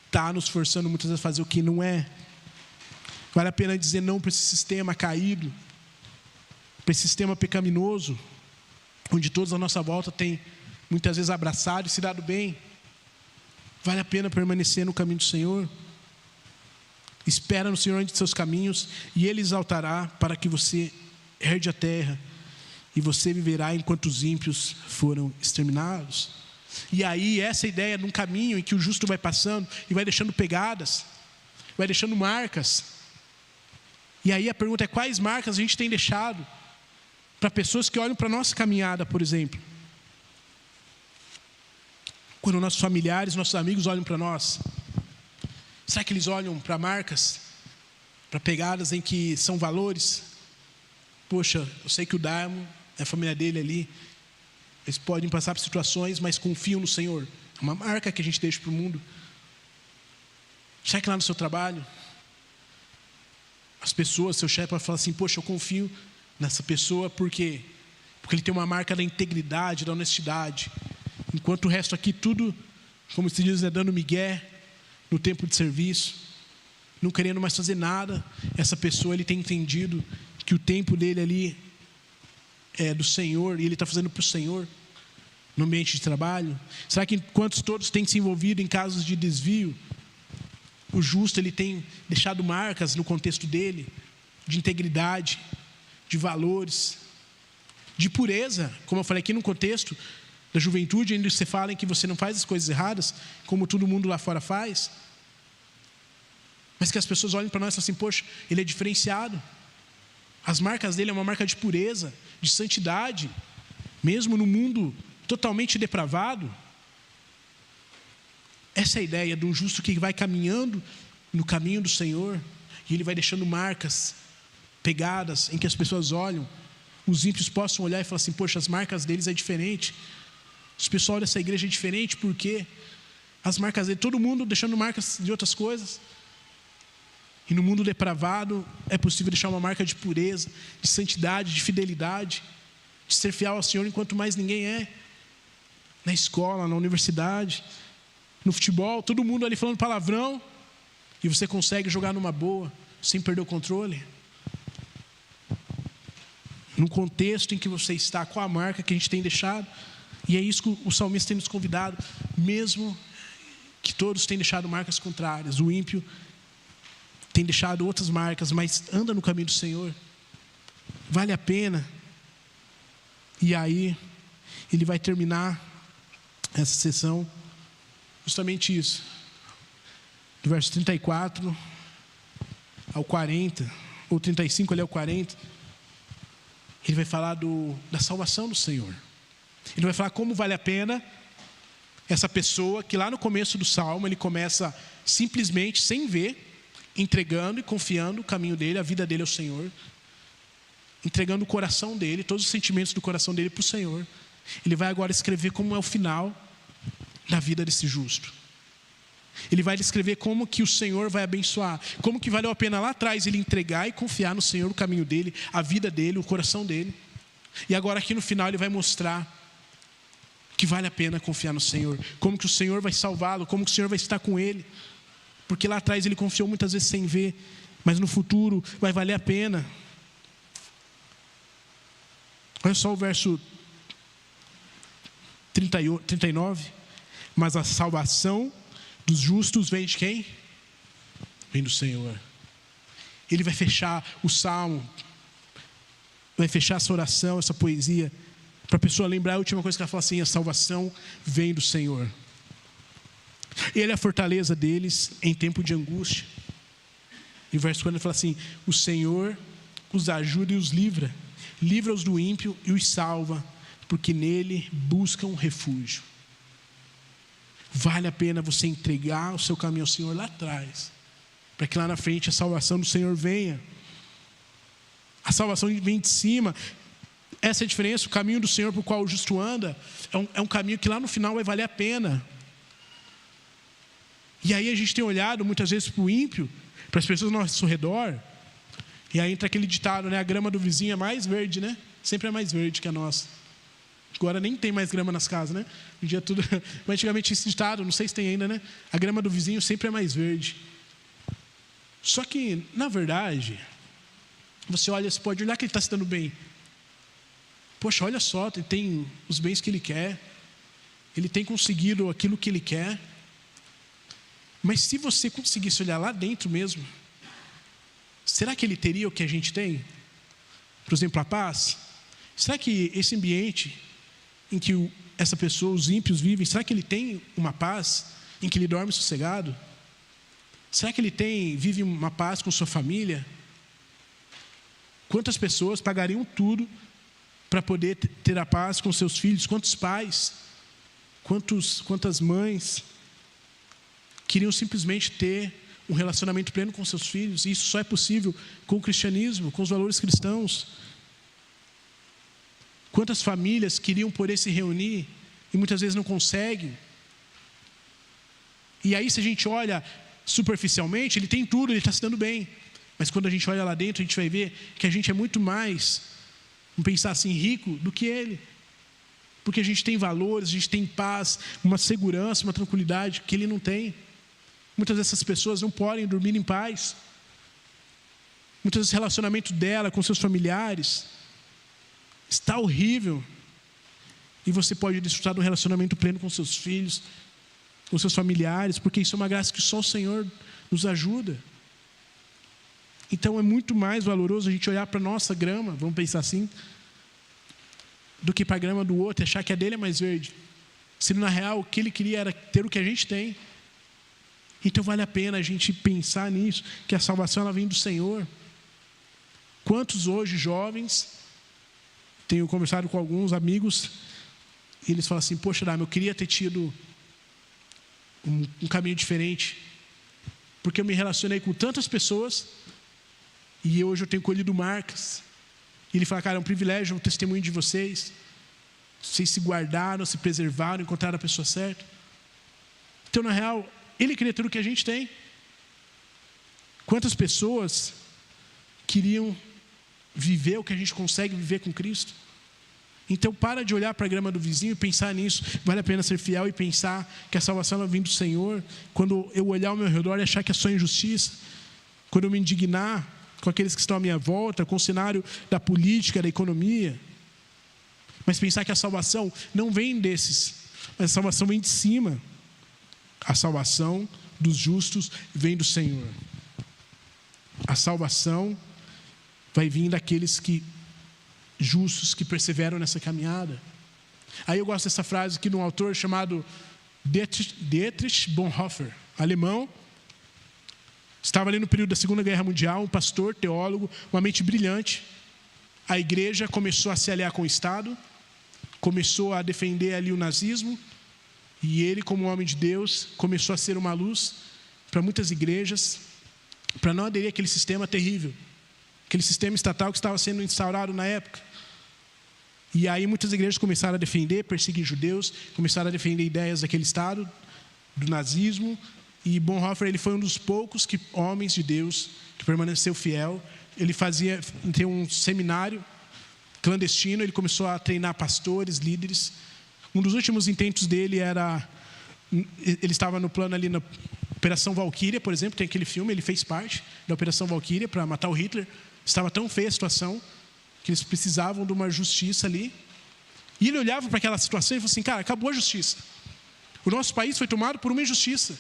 está nos forçando muitas vezes a fazer o que não é. Vale a pena dizer não para esse sistema caído, para esse sistema pecaminoso, onde todos à nossa volta têm muitas vezes abraçado e se dado bem. Vale a pena permanecer no caminho do Senhor. Espera no Senhor ante seus caminhos, e Ele exaltará para que você herde a terra, e você viverá enquanto os ímpios foram exterminados. E aí essa ideia de um caminho em que o justo vai passando e vai deixando pegadas, vai deixando marcas. E aí a pergunta é: quais marcas a gente tem deixado para pessoas que olham para a nossa caminhada, por exemplo? Quando nossos familiares, nossos amigos olham para nós, será que eles olham para marcas, para pegadas em que são valores? Poxa, eu sei que o Darmo, a família dele ali, eles podem passar por situações, mas confiam no Senhor. É uma marca que a gente deixa para o mundo. Será que lá no seu trabalho, As pessoas, seu chefe vai falar assim: poxa, eu confio nessa pessoa porque ele tem uma marca da integridade, da honestidade. Enquanto o resto aqui tudo, como se diz, dando migué no tempo de serviço, não querendo mais fazer nada. Essa pessoa, ele tem entendido que o tempo dele ali é do Senhor, e ele está fazendo para o Senhor no ambiente de trabalho. Será que enquanto todos têm se envolvido em casos de desvio, o justo, ele tem deixado marcas no contexto dele, de integridade, de valores, de pureza, como eu falei aqui no contexto da juventude, onde você fala em que você não faz as coisas erradas, como todo mundo lá fora faz, mas que as pessoas olhem para nós e falem assim: poxa, ele é diferenciado. As marcas dele é uma marca de pureza, de santidade, mesmo no mundo totalmente depravado. Essa é a ideia de um justo que vai caminhando no caminho do Senhor, e ele vai deixando marcas, pegadas, em que as pessoas olham, os ímpios possam olhar e falar assim: poxa, as marcas deles é diferente. Os pessoal olham essa igreja é diferente, porque as marcas dele, todo mundo deixando marcas de outras coisas. E no mundo depravado é possível deixar uma marca de pureza, de santidade, de fidelidade, de ser fiel ao Senhor enquanto mais ninguém é. Na escola, na universidade, no futebol, todo mundo ali falando palavrão, e você consegue jogar numa boa, sem perder o controle. No contexto em que você está, qual a marca que a gente tem deixado? E é isso que o salmista tem nos convidado. Mesmo que todos tenham deixado marcas contrárias, o ímpio tem deixado outras marcas, mas anda no caminho do Senhor, vale a pena. E aí ele vai terminar essa sessão justamente isso, do verso 34 ao 40, ou 35 ali ao 40. Ele vai falar da salvação do Senhor. Ele vai falar como vale a pena essa pessoa que lá no começo do salmo ele começa simplesmente, sem ver, entregando e confiando o caminho dele, a vida dele ao Senhor, entregando o coração dele, todos os sentimentos do coração dele para o Senhor. Ele vai agora escrever como é o final da vida desse justo. Ele vai descrever como que o Senhor vai abençoar, como que valeu a pena lá atrás ele entregar e confiar no Senhor, o caminho dele, a vida dele, o coração dele. E agora aqui no final ele vai mostrar que vale a pena confiar no Senhor, como que o Senhor vai salvá-lo, como que o Senhor vai estar com ele, porque lá atrás ele confiou muitas vezes sem ver, mas no futuro vai valer a pena. Olha só o verso 39. Mas a salvação dos justos vem de quem? Vem do Senhor. Ele vai fechar o salmo, vai fechar essa oração, essa poesia, para a pessoa lembrar a última coisa que ela fala assim: a salvação vem do Senhor. Ele é a fortaleza deles em tempo de angústia. E o verso 40 ele fala assim: o Senhor os ajuda e os livra, livra-os do ímpio e os salva, porque nele buscam refúgio. Vale a pena você entregar o seu caminho ao Senhor lá atrás, para que lá na frente a salvação do Senhor venha. A salvação vem de cima. Essa é a diferença. O caminho do Senhor por qual o justo anda é um caminho que lá no final vai valer a pena. E aí a gente tem olhado muitas vezes para o ímpio, para as pessoas ao nosso redor, e aí entra aquele ditado, né? A grama do vizinho é mais verde, né? Sempre é mais verde que a nossa. Agora nem tem mais grama nas casas, né? Um dia tudo... Mas antigamente esse ditado, não sei se tem ainda, né? A grama do vizinho sempre é mais verde. Só que, na verdade, você pode olhar que ele está se dando bem. Poxa, olha só, ele tem os bens que ele quer, ele tem conseguido aquilo que ele quer. Mas se você conseguisse olhar lá dentro mesmo, será que ele teria o que a gente tem? Por exemplo, a paz. Será que esse ambiente em que essa pessoa, os ímpios vivem, será que ele tem uma paz em que ele dorme sossegado? Será que ele vive uma paz com sua família? Quantas pessoas pagariam tudo para poder ter a paz com seus filhos? Quantos pais, quantas mães queriam simplesmente ter um relacionamento pleno com seus filhos? E isso só é possível com o cristianismo, com os valores cristãos. Quantas famílias queriam poder se reunir e muitas vezes não conseguem? E aí, se a gente olha superficialmente, ele tem tudo, ele está se dando bem. Mas quando a gente olha lá dentro, a gente vai ver que a gente é muito mais, vamos pensar assim, rico do que ele. Porque a gente tem valores, a gente tem paz, uma segurança, uma tranquilidade que ele não tem. Muitas dessas pessoas não podem dormir em paz. Muitas vezes o relacionamento dela com seus familiares está horrível. E você pode desfrutar de um relacionamento pleno com seus filhos, com seus familiares, porque isso é uma graça que só o Senhor nos ajuda. Então é muito mais valoroso a gente olhar para a nossa grama, vamos pensar assim, do que para a grama do outro e achar que a dele é mais verde. Se na real o que ele queria era ter o que a gente tem. Então vale a pena a gente pensar nisso, que a salvação ela vem do Senhor. Quantos hoje jovens, tenho conversado com alguns amigos, e eles falam assim, poxa, eu queria ter tido um caminho diferente, porque eu me relacionei com tantas pessoas, e hoje eu tenho colhido marcas. E ele fala, cara, é um privilégio o testemunho de vocês. Vocês se guardaram, se preservaram, encontraram a pessoa certa. Então, na real, ele queria ter o que a gente tem. Quantas pessoas queriam viver o que a gente consegue viver com Cristo? Então, para de olhar para a grama do vizinho e pensar nisso. Vale a pena ser fiel e pensar que a salvação ela vem do Senhor. Quando eu olhar ao meu redor e achar que é só injustiça, quando eu me indignar com aqueles que estão à minha volta, com o cenário da política, da economia, mas pensar que a salvação não vem desses, mas a salvação vem de cima. A salvação dos justos vem do Senhor. A salvação vai vir daqueles que justos, que perseveram nessa caminhada. Aí eu gosto dessa frase aqui de um autor chamado Dietrich Bonhoeffer, alemão. Estava ali no período da Segunda Guerra Mundial, um pastor, teólogo, uma mente brilhante. A igreja começou a se aliar com o Estado, começou a defender ali o nazismo, e ele, como homem de Deus, começou a ser uma luz para muitas igrejas, para não aderir àquele sistema terrível, aquele sistema estatal que estava sendo instaurado na época. E aí muitas igrejas começaram a defender, perseguir judeus, começaram a defender ideias daquele Estado, do nazismo. E Bonhoeffer, ele foi um dos poucos homens de Deus que permaneceu fiel. Ele tem um seminário clandestino, ele começou a treinar pastores, líderes. Um dos últimos intentos dele ele estava no plano ali na Operação Valquíria, por exemplo, tem aquele filme, ele fez parte da Operação Valquíria para matar o Hitler. Estava tão feia a situação que eles precisavam de uma justiça ali. E ele olhava para aquela situação e falou assim, cara, acabou a justiça. O nosso país foi tomado por uma injustiça.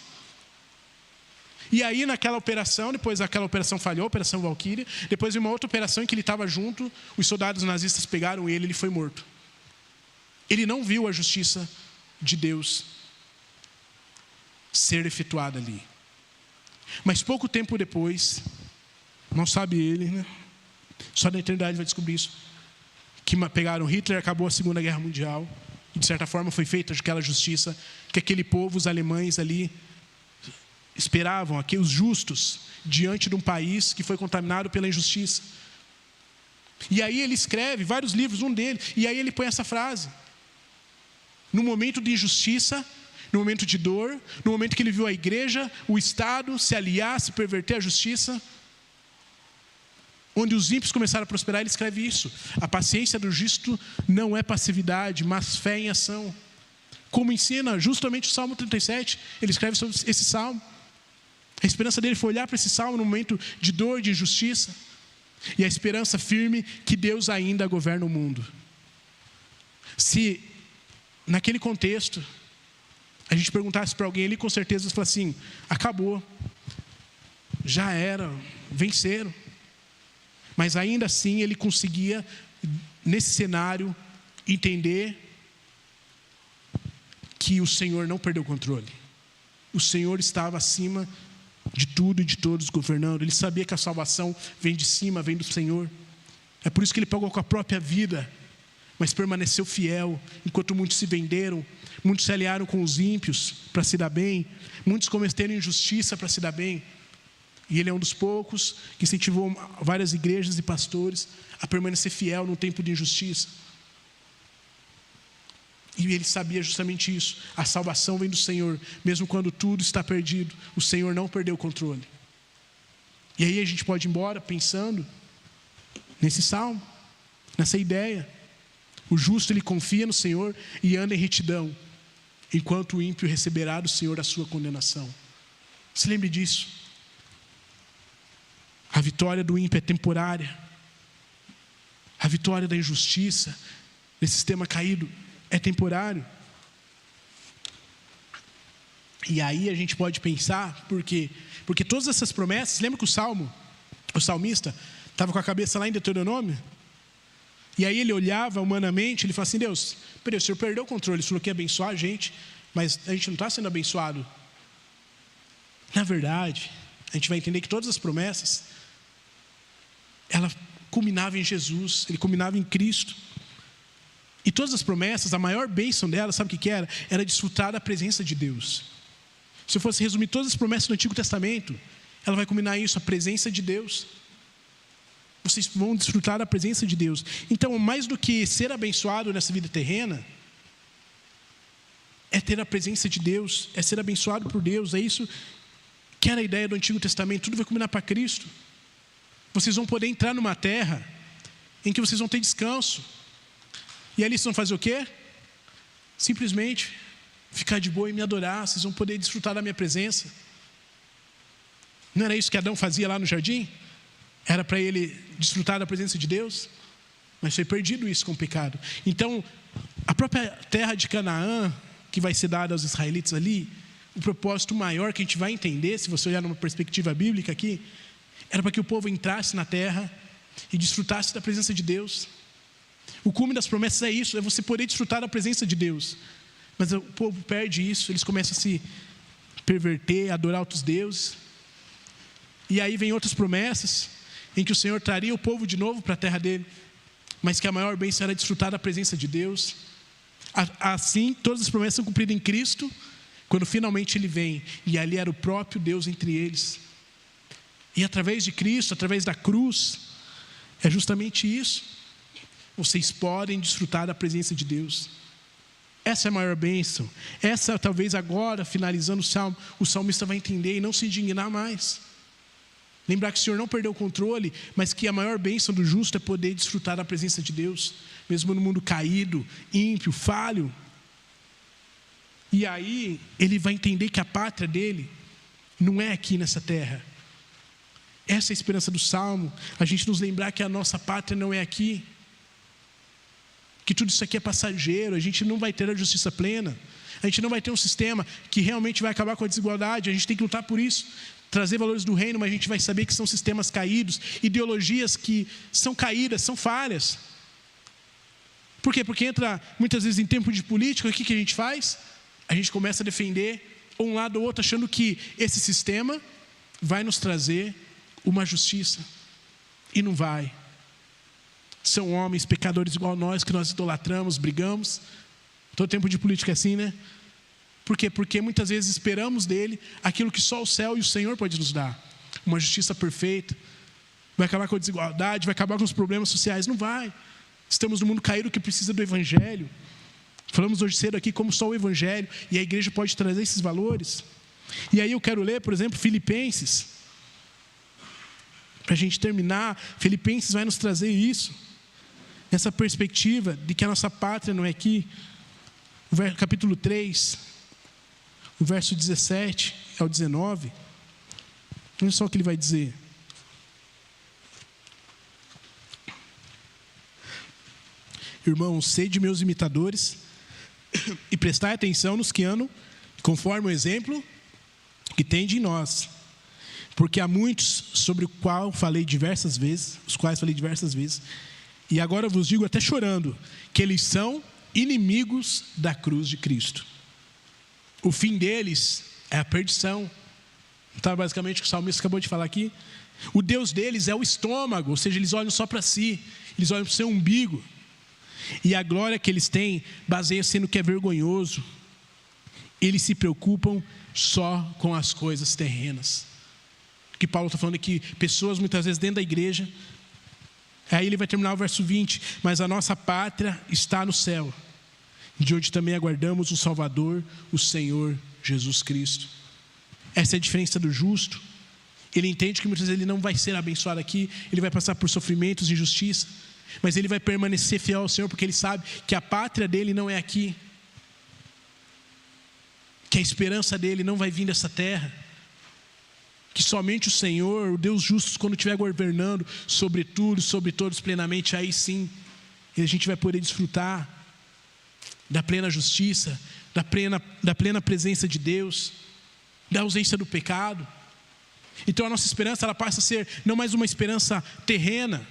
E aí naquela operação, depois aquela operação falhou, a Operação Valquíria, depois de uma outra operação em que ele estava junto, os soldados nazistas pegaram ele foi morto. Ele não viu a justiça de Deus ser efetuada ali. Mas pouco tempo depois, não sabe ele, né? Só na eternidade vai descobrir isso, que pegaram Hitler, acabou a Segunda Guerra Mundial, e de certa forma foi feita aquela justiça que aquele povo, os alemães ali, esperavam, aqueles justos, diante de um país que foi contaminado pela injustiça. E aí ele escreve vários livros, um deles, e aí ele põe essa frase: no momento de injustiça, no momento de dor, no momento que ele viu a igreja, o Estado se aliar, se perverter a justiça, onde os ímpios começaram a prosperar, ele escreve isso: a paciência do justo não é passividade, mas fé em ação. Como ensina justamente o Salmo 37, ele escreve sobre esse salmo. A esperança dele foi olhar para esse salmo no momento de dor, de injustiça, e a esperança firme que Deus ainda governa o mundo. Se naquele contexto a gente perguntasse para alguém ali, com certeza ele fala assim: acabou, já era, venceram. Mas ainda assim ele conseguia, nesse cenário, entender que o Senhor não perdeu o controle. O Senhor estava acima de tudo e de todos governando. Ele sabia que a salvação vem de cima, vem do Senhor. É por isso que ele pagou com a própria vida, mas permaneceu fiel, enquanto muitos se venderam, muitos se aliaram com os ímpios para se dar bem, muitos cometeram injustiça para se dar bem. E ele é um dos poucos que incentivou várias igrejas e pastores a permanecer fiel num tempo de injustiça. E ele sabia justamente isso: a salvação vem do Senhor, mesmo quando tudo está perdido, o Senhor não perdeu o controle. E aí a gente pode ir embora pensando nesse salmo, nessa ideia. O justo, ele confia no Senhor e anda em retidão, enquanto o ímpio receberá do Senhor a sua condenação. Se lembre disso. A vitória do ímpio é temporária. A vitória da injustiça, desse sistema caído, é temporário. E aí a gente pode pensar, por quê? Porque todas essas promessas, lembra que o salmista, estava com a cabeça lá em Deuteronômio? E aí ele olhava humanamente, ele falava assim: Deus, peraí, o Senhor perdeu o controle, ele falou que ia abençoar a gente, mas a gente não está sendo abençoado. Na verdade, a gente vai entender que todas as promessas, ela culminava em Jesus, ele culminava em Cristo. E todas as promessas, a maior bênção delas, sabe o que era? Era desfrutar da presença de Deus. Se eu fosse resumir todas as promessas do Antigo Testamento, ela vai culminar isso, a presença de Deus. Vocês vão desfrutar da presença de Deus. Então, mais do que ser abençoado nessa vida terrena, é ter a presença de Deus, é ser abençoado por Deus. É isso que era a ideia do Antigo Testamento. Tudo vai culminar para Cristo. Vocês vão poder entrar numa terra em que vocês vão ter descanso. E ali vocês vão fazer o quê? Simplesmente ficar de boa e me adorar. Vocês vão poder desfrutar da minha presença. Não era isso que Adão fazia lá no jardim? Era para ele desfrutar da presença de Deus? Mas foi perdido isso com o pecado. Então, a própria terra de Canaã, que vai ser dada aos israelitas ali, o propósito maior que a gente vai entender, se você olhar numa perspectiva bíblica aqui, era para que o povo entrasse na terra e desfrutasse da presença de Deus. O cume das promessas é isso, é você poder desfrutar da presença de Deus. Mas o povo perde isso, eles começam a se perverter, a adorar outros deuses. E aí vem outras promessas, em que o Senhor traria o povo de novo para a terra dele, mas que a maior bênção era desfrutar da presença de Deus. Assim, todas as promessas são cumpridas em Cristo, quando finalmente Ele vem, e ali era o próprio Deus entre eles. E através de Cristo, através da cruz, é justamente isso. Vocês podem desfrutar da presença de Deus. Essa é a maior bênção. Essa, talvez agora, finalizando o salmo, o salmista vai entender e não se indignar mais. Lembrar que o Senhor não perdeu o controle, mas que a maior bênção do justo é poder desfrutar da presença de Deus, mesmo no mundo caído, ímpio, falho. E aí ele vai entender que a pátria dele não é aqui nessa terra. Essa é a esperança do salmo, a gente nos lembrar que a nossa pátria não é aqui, que tudo isso aqui é passageiro, a gente não vai ter a justiça plena, a gente não vai ter um sistema que realmente vai acabar com a desigualdade, a gente tem que lutar por isso, trazer valores do reino, mas a gente vai saber que são sistemas caídos, ideologias que são caídas, são falhas. Por quê? Porque entra muitas vezes em tempo de política, o que a gente faz? A gente começa a defender um lado ou outro, achando que esse sistema vai nos trazer uma justiça, e não vai. São homens pecadores igual a nós, que nós idolatramos, brigamos. Todo tempo de política é assim, né? Por quê? Porque muitas vezes esperamos dele aquilo que só o céu e o Senhor pode nos dar. Uma justiça perfeita, vai acabar com a desigualdade, vai acabar com os problemas sociais. Não vai. Estamos num mundo caído que precisa do Evangelho. Falamos hoje cedo aqui como só o Evangelho, e a igreja pode trazer esses valores. E aí eu quero ler, por exemplo, Filipenses. Para a gente terminar, Filipenses vai nos trazer isso. Essa perspectiva de que a nossa pátria não é aqui. Capítulo 3, o verso 17 ao 19. Olha só o que ele vai dizer. Irmãos, sede meus imitadores e prestai atenção nos que andam conforme o exemplo que tem de nós. Porque há muitos sobre os quais falei diversas vezes, e agora vos digo até chorando, que eles são inimigos da cruz de Cristo. O fim deles é a perdição. Então, basicamente, o que o salmista acabou de falar aqui. O Deus deles é o estômago, ou seja, eles olham só para si, eles olham para o seu umbigo. E a glória que eles têm baseia-se no que é vergonhoso. Eles se preocupam só com as coisas terrenas. O que Paulo está falando aqui, pessoas muitas vezes dentro da igreja. Aí ele vai terminar o verso 20. Mas a nossa pátria está no céu, de onde também aguardamos o Salvador, o Senhor Jesus Cristo. Essa é a diferença do justo Ele entende que muitas vezes ele não vai ser abençoado aqui, ele vai passar por sofrimentos e injustiça, mas ele vai permanecer fiel ao Senhor, porque ele sabe que a pátria dele não é aqui, que a esperança dele não vai vir dessa terra, que somente o Senhor, o Deus justo, quando estiver governando sobre tudo, sobre todos plenamente, aí sim a gente vai poder desfrutar da plena justiça, da plena presença de Deus, da ausência do pecado. Então a nossa esperança, ela passa a ser não mais uma esperança terrena.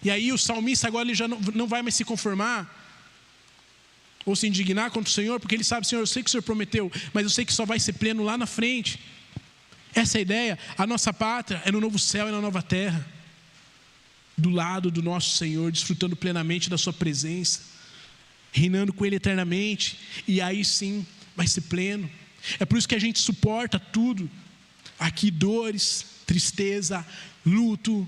E aí o salmista agora ele já não vai mais se conformar ou se indignar contra o Senhor, porque ele sabe: Senhor, eu sei que o Senhor prometeu, mas eu sei que só vai ser pleno lá na frente. Essa é a ideia. A nossa pátria é no novo céu e na nova terra, do lado do nosso Senhor, desfrutando plenamente da sua presença, reinando com Ele eternamente, e aí sim vai ser pleno. É por isso que a gente suporta tudo aqui: dores, tristeza, luto,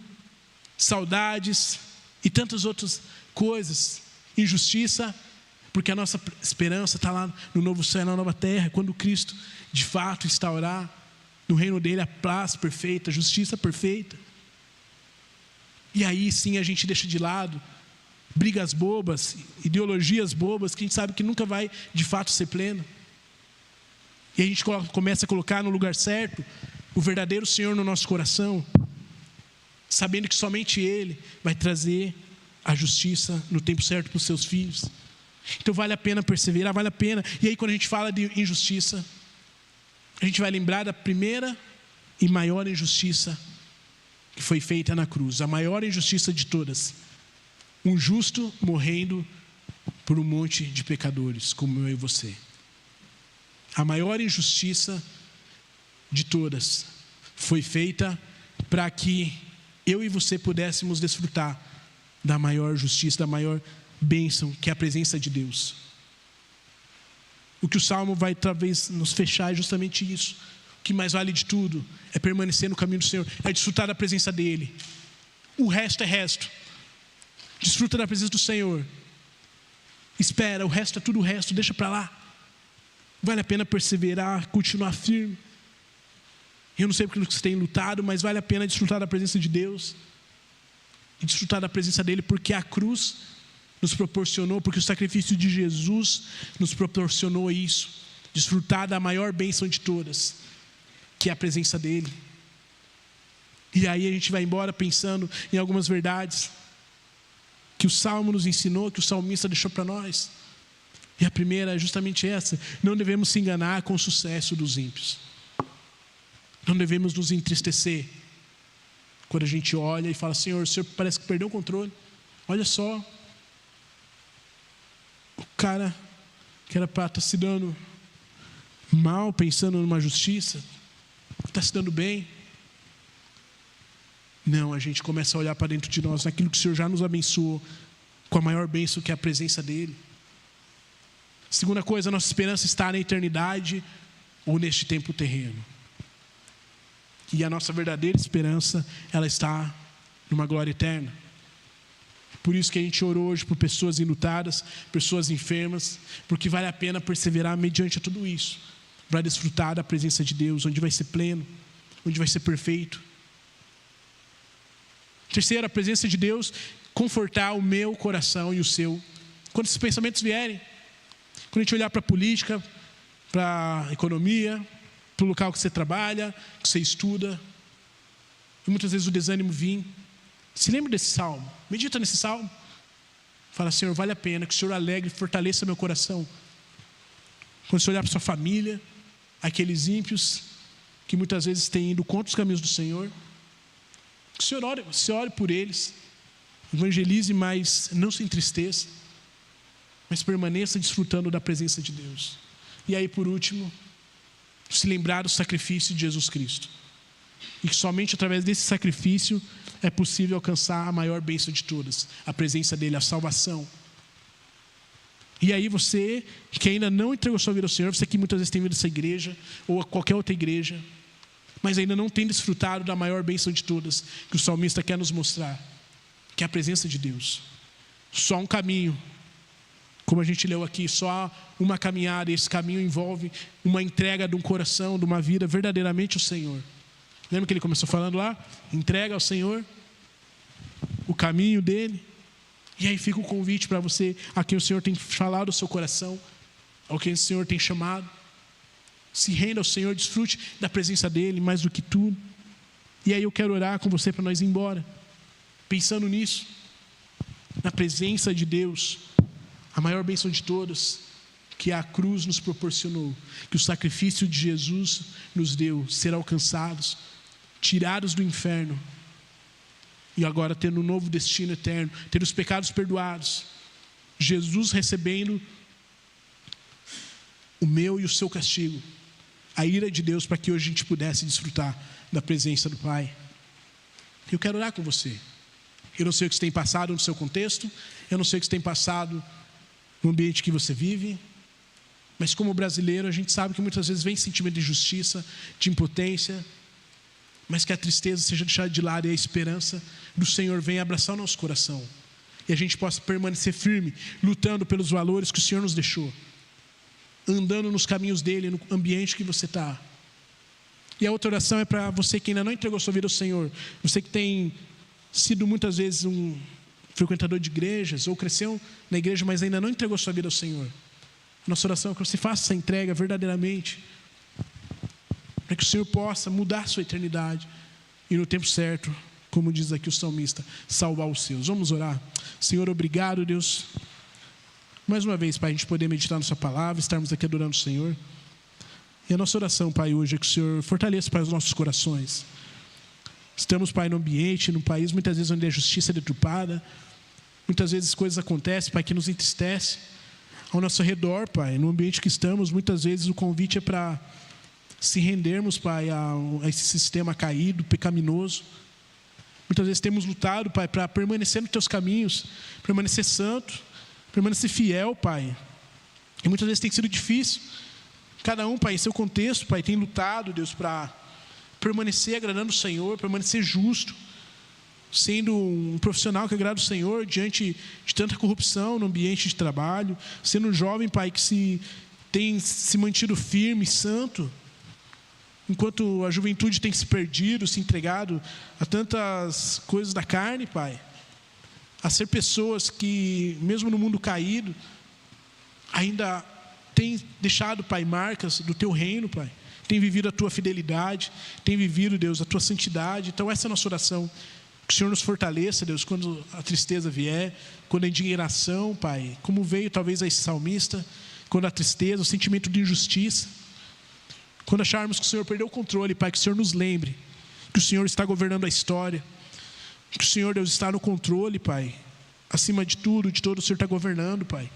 saudades e tantas outras coisas, injustiça, porque a nossa esperança está lá no novo céu e na nova terra, quando Cristo de fato instaurar no reino dele a paz perfeita, a justiça perfeita. E aí sim a gente deixa de lado brigas bobas, ideologias bobas, que a gente sabe que nunca vai de fato ser pleno. E a gente começa a colocar no lugar certo o verdadeiro Senhor no nosso coração, sabendo que somente Ele vai trazer a justiça no tempo certo para os seus filhos. Então vale a pena perseverar, vale a pena. E aí quando a gente fala de injustiça, a gente vai lembrar da primeira e maior injustiça que foi feita na cruz, a maior injustiça de todas: um justo morrendo por um monte de pecadores, como eu e você. A maior injustiça de todas foi feita para que eu e você pudéssemos desfrutar da maior justiça, da maior bênção, que é a presença de Deus. O que o Salmo vai talvez nos fechar é justamente isso. O que mais vale de tudo é permanecer no caminho do Senhor, é desfrutar da presença dEle. O resto é resto. Desfruta da presença do Senhor. Espera, o resto é tudo o resto, deixa para lá. Vale a pena perseverar, continuar firme. Eu não sei porque você tem lutado, mas vale a pena desfrutar da presença de Deus e desfrutar da presença dEle, porque a cruz nos proporcionou, porque o sacrifício de Jesus nos proporcionou isso, desfrutar da maior bênção de todas, que é a presença dEle. E aí a gente vai embora pensando em algumas verdades que o Salmo nos ensinou, que o salmista deixou para nós. E a primeira é justamente essa: não devemos se enganar com o sucesso dos ímpios. Não devemos nos entristecer quando a gente olha e fala: Senhor, o Senhor parece que perdeu o controle. Olha só, o cara que era para estar se dando mal, pensando numa justiça, está se dando bem. Não, a gente começa a olhar para dentro de nós, naquilo que o Senhor já nos abençoou, com a maior bênção, que é a presença dEle. Segunda coisa, a nossa esperança está na eternidade ou neste tempo terreno. E a nossa verdadeira esperança, ela está numa glória eterna. Por isso que a gente orou hoje por pessoas enlutadas, pessoas enfermas, porque vale a pena perseverar mediante tudo isso, para desfrutar da presença de Deus, onde vai ser pleno, onde vai ser perfeito. Terceiro, a presença de Deus confortar o meu coração e o seu. Quando esses pensamentos vierem, quando a gente olhar para a política, para a economia, para o local que você trabalha, que você estuda, e muitas vezes o desânimo vir, se lembre desse salmo, medita nesse salmo, fala: Senhor, vale a pena que o Senhor alegre e fortaleça meu coração. Quando você olhar para sua família, aqueles ímpios que muitas vezes têm ido contra os caminhos do Senhor, que o Senhor ore por eles, evangelize, mas não se entristeça, mas permaneça desfrutando da presença de Deus. E aí, por último, se lembrar do sacrifício de Jesus Cristo, e que somente através desse sacrifício é possível alcançar a maior bênção de todas, a presença dEle, a salvação. E aí você que ainda não entregou sua vida ao Senhor, você que muitas vezes tem vindo a essa igreja ou a qualquer outra igreja, mas ainda não tem desfrutado da maior bênção de todas, que o salmista quer nos mostrar, que é a presença de Deus. Só um caminho, como a gente leu aqui, só uma caminhada, e esse caminho envolve uma entrega de um coração, de uma vida verdadeiramente ao Senhor. Lembra que ele começou falando lá? Entrega ao Senhor o caminho dele. E aí fica o convite para você, a quem o Senhor tem falado ao seu coração, ao quem o Senhor tem chamado. Se renda ao Senhor, desfrute da presença dele mais do que tudo. E aí eu quero orar com você para nós ir embora, pensando nisso, na presença de Deus, a maior bênção de todas, que a cruz nos proporcionou, que o sacrifício de Jesus nos deu, ser alcançados, tirados do inferno, e agora tendo um novo destino eterno, ter os pecados perdoados, Jesus recebendo o meu e o seu castigo, a ira de Deus, para que hoje a gente pudesse desfrutar da presença do Pai. Eu quero orar com você. Eu não sei o que você tem passado no seu contexto, eu não sei o que você tem passado no ambiente que você vive, mas como brasileiro a gente sabe que muitas vezes vem sentimento de injustiça, de impotência, mas que a tristeza seja deixada de lado e a esperança do Senhor venha abraçar o nosso coração, e a gente possa permanecer firme, lutando pelos valores que o Senhor nos deixou, andando nos caminhos dele, no ambiente que você está. E a outra oração é para você que ainda não entregou sua vida ao Senhor, você que tem sido muitas vezes um frequentador de igrejas, ou cresceu na igreja, mas ainda não entregou sua vida ao Senhor. Nossa oração é que você faça essa entrega verdadeiramente, para que o Senhor possa mudar sua eternidade, e no tempo certo, como diz aqui o salmista, salvar os seus. Vamos orar. Senhor, obrigado, Deus, mais uma vez, Pai, a gente poder meditar na sua palavra, estarmos aqui adorando o Senhor. E a nossa oração, Pai, hoje é que o Senhor fortaleça, Pai, os nossos corações. Estamos, Pai, no ambiente, num país muitas vezes onde a justiça é deturpada, muitas vezes coisas acontecem, Pai, que nos entristecem ao nosso redor, Pai. No ambiente que estamos, muitas vezes o convite é para se rendermos, Pai, a esse sistema caído, pecaminoso. Muitas vezes temos lutado, Pai, para permanecer nos teus caminhos, permanecer santo, permanecer fiel, Pai. E muitas vezes tem sido difícil. Cada um, Pai, em seu contexto, Pai, tem lutado, Deus, para permanecer agradando o Senhor, permanecer justo, sendo um profissional que agrada o Senhor diante de tanta corrupção no ambiente de trabalho, sendo um jovem, Pai, que tem se mantido firme, santo, enquanto a juventude tem se perdido, se entregado a tantas coisas da carne, Pai, a ser pessoas que, mesmo no mundo caído, ainda tem deixado, Pai, marcas do Teu reino, Pai, tem vivido a Tua fidelidade, tem vivido, Deus, a Tua santidade. Então essa é a nossa oração, que o Senhor nos fortaleça, Deus, quando a tristeza vier, quando a indignação, Pai, como veio talvez a esse salmista, quando a tristeza, o sentimento de injustiça, quando acharmos que o Senhor perdeu o controle, Pai, que o Senhor nos lembre que o Senhor está governando a história, que o Senhor, Deus, está no controle, Pai, acima de tudo, de todo, o Senhor está governando, Pai.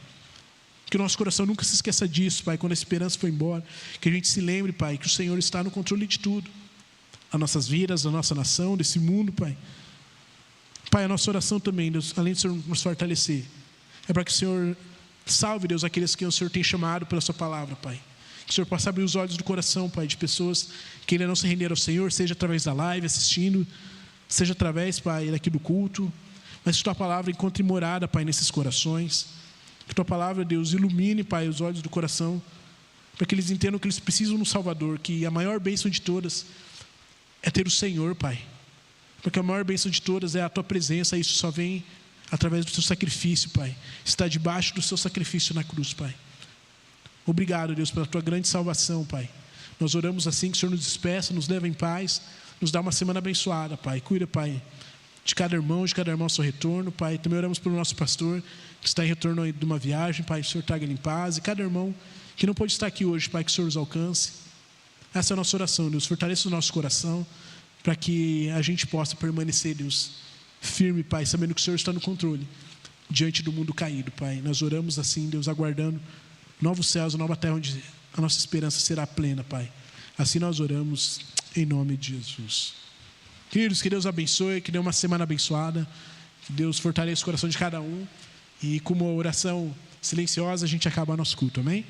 Que o nosso coração nunca se esqueça disso, Pai, quando a esperança foi embora, que a gente se lembre, Pai, que o Senhor está no controle de tudo, das nossas vidas, da nossa nação, desse mundo, Pai. Pai, a nossa oração também, Deus, além do Senhor nos fortalecer, é para que o Senhor salve, Deus, aqueles que o Senhor tem chamado pela sua palavra, Pai. Que o Senhor possa abrir os olhos do coração, Pai, de pessoas que ainda não se renderam ao Senhor, seja através da live, assistindo, seja através, Pai, daqui do culto, mas que Tua palavra encontre morada, Pai, nesses corações. Que Tua palavra, Deus, ilumine, Pai, os olhos do coração, para que eles entendam que eles precisam no Salvador, que a maior bênção de todas é ter o Senhor, Pai. Porque a maior bênção de todas é a Tua presença, e isso só vem através do Teu sacrifício, Pai. Está debaixo do Seu sacrifício na cruz, Pai. Obrigado, Deus, pela Tua grande salvação, Pai. Nós oramos assim, que o Senhor nos despeça, nos leva em paz, nos dá uma semana abençoada, Pai. Cuida, Pai, de cada irmão ao seu retorno, Pai. Também oramos pelo nosso pastor, que está em retorno de uma viagem, Pai, que o Senhor traga ele em paz. E cada irmão que não pode estar aqui hoje, Pai, que o Senhor os alcance. Essa é a nossa oração, Deus. Fortaleça o nosso coração, para que a gente possa permanecer, Deus, firme, Pai, sabendo que o Senhor está no controle, diante do mundo caído, Pai. Nós oramos assim, Deus, aguardando novos céus, nova terra, onde a nossa esperança será plena, Pai. Assim nós oramos, em nome de Jesus. Queridos, que Deus abençoe, que dê uma semana abençoada, que Deus fortaleça o coração de cada um, e com uma oração silenciosa a gente acaba nosso culto, amém?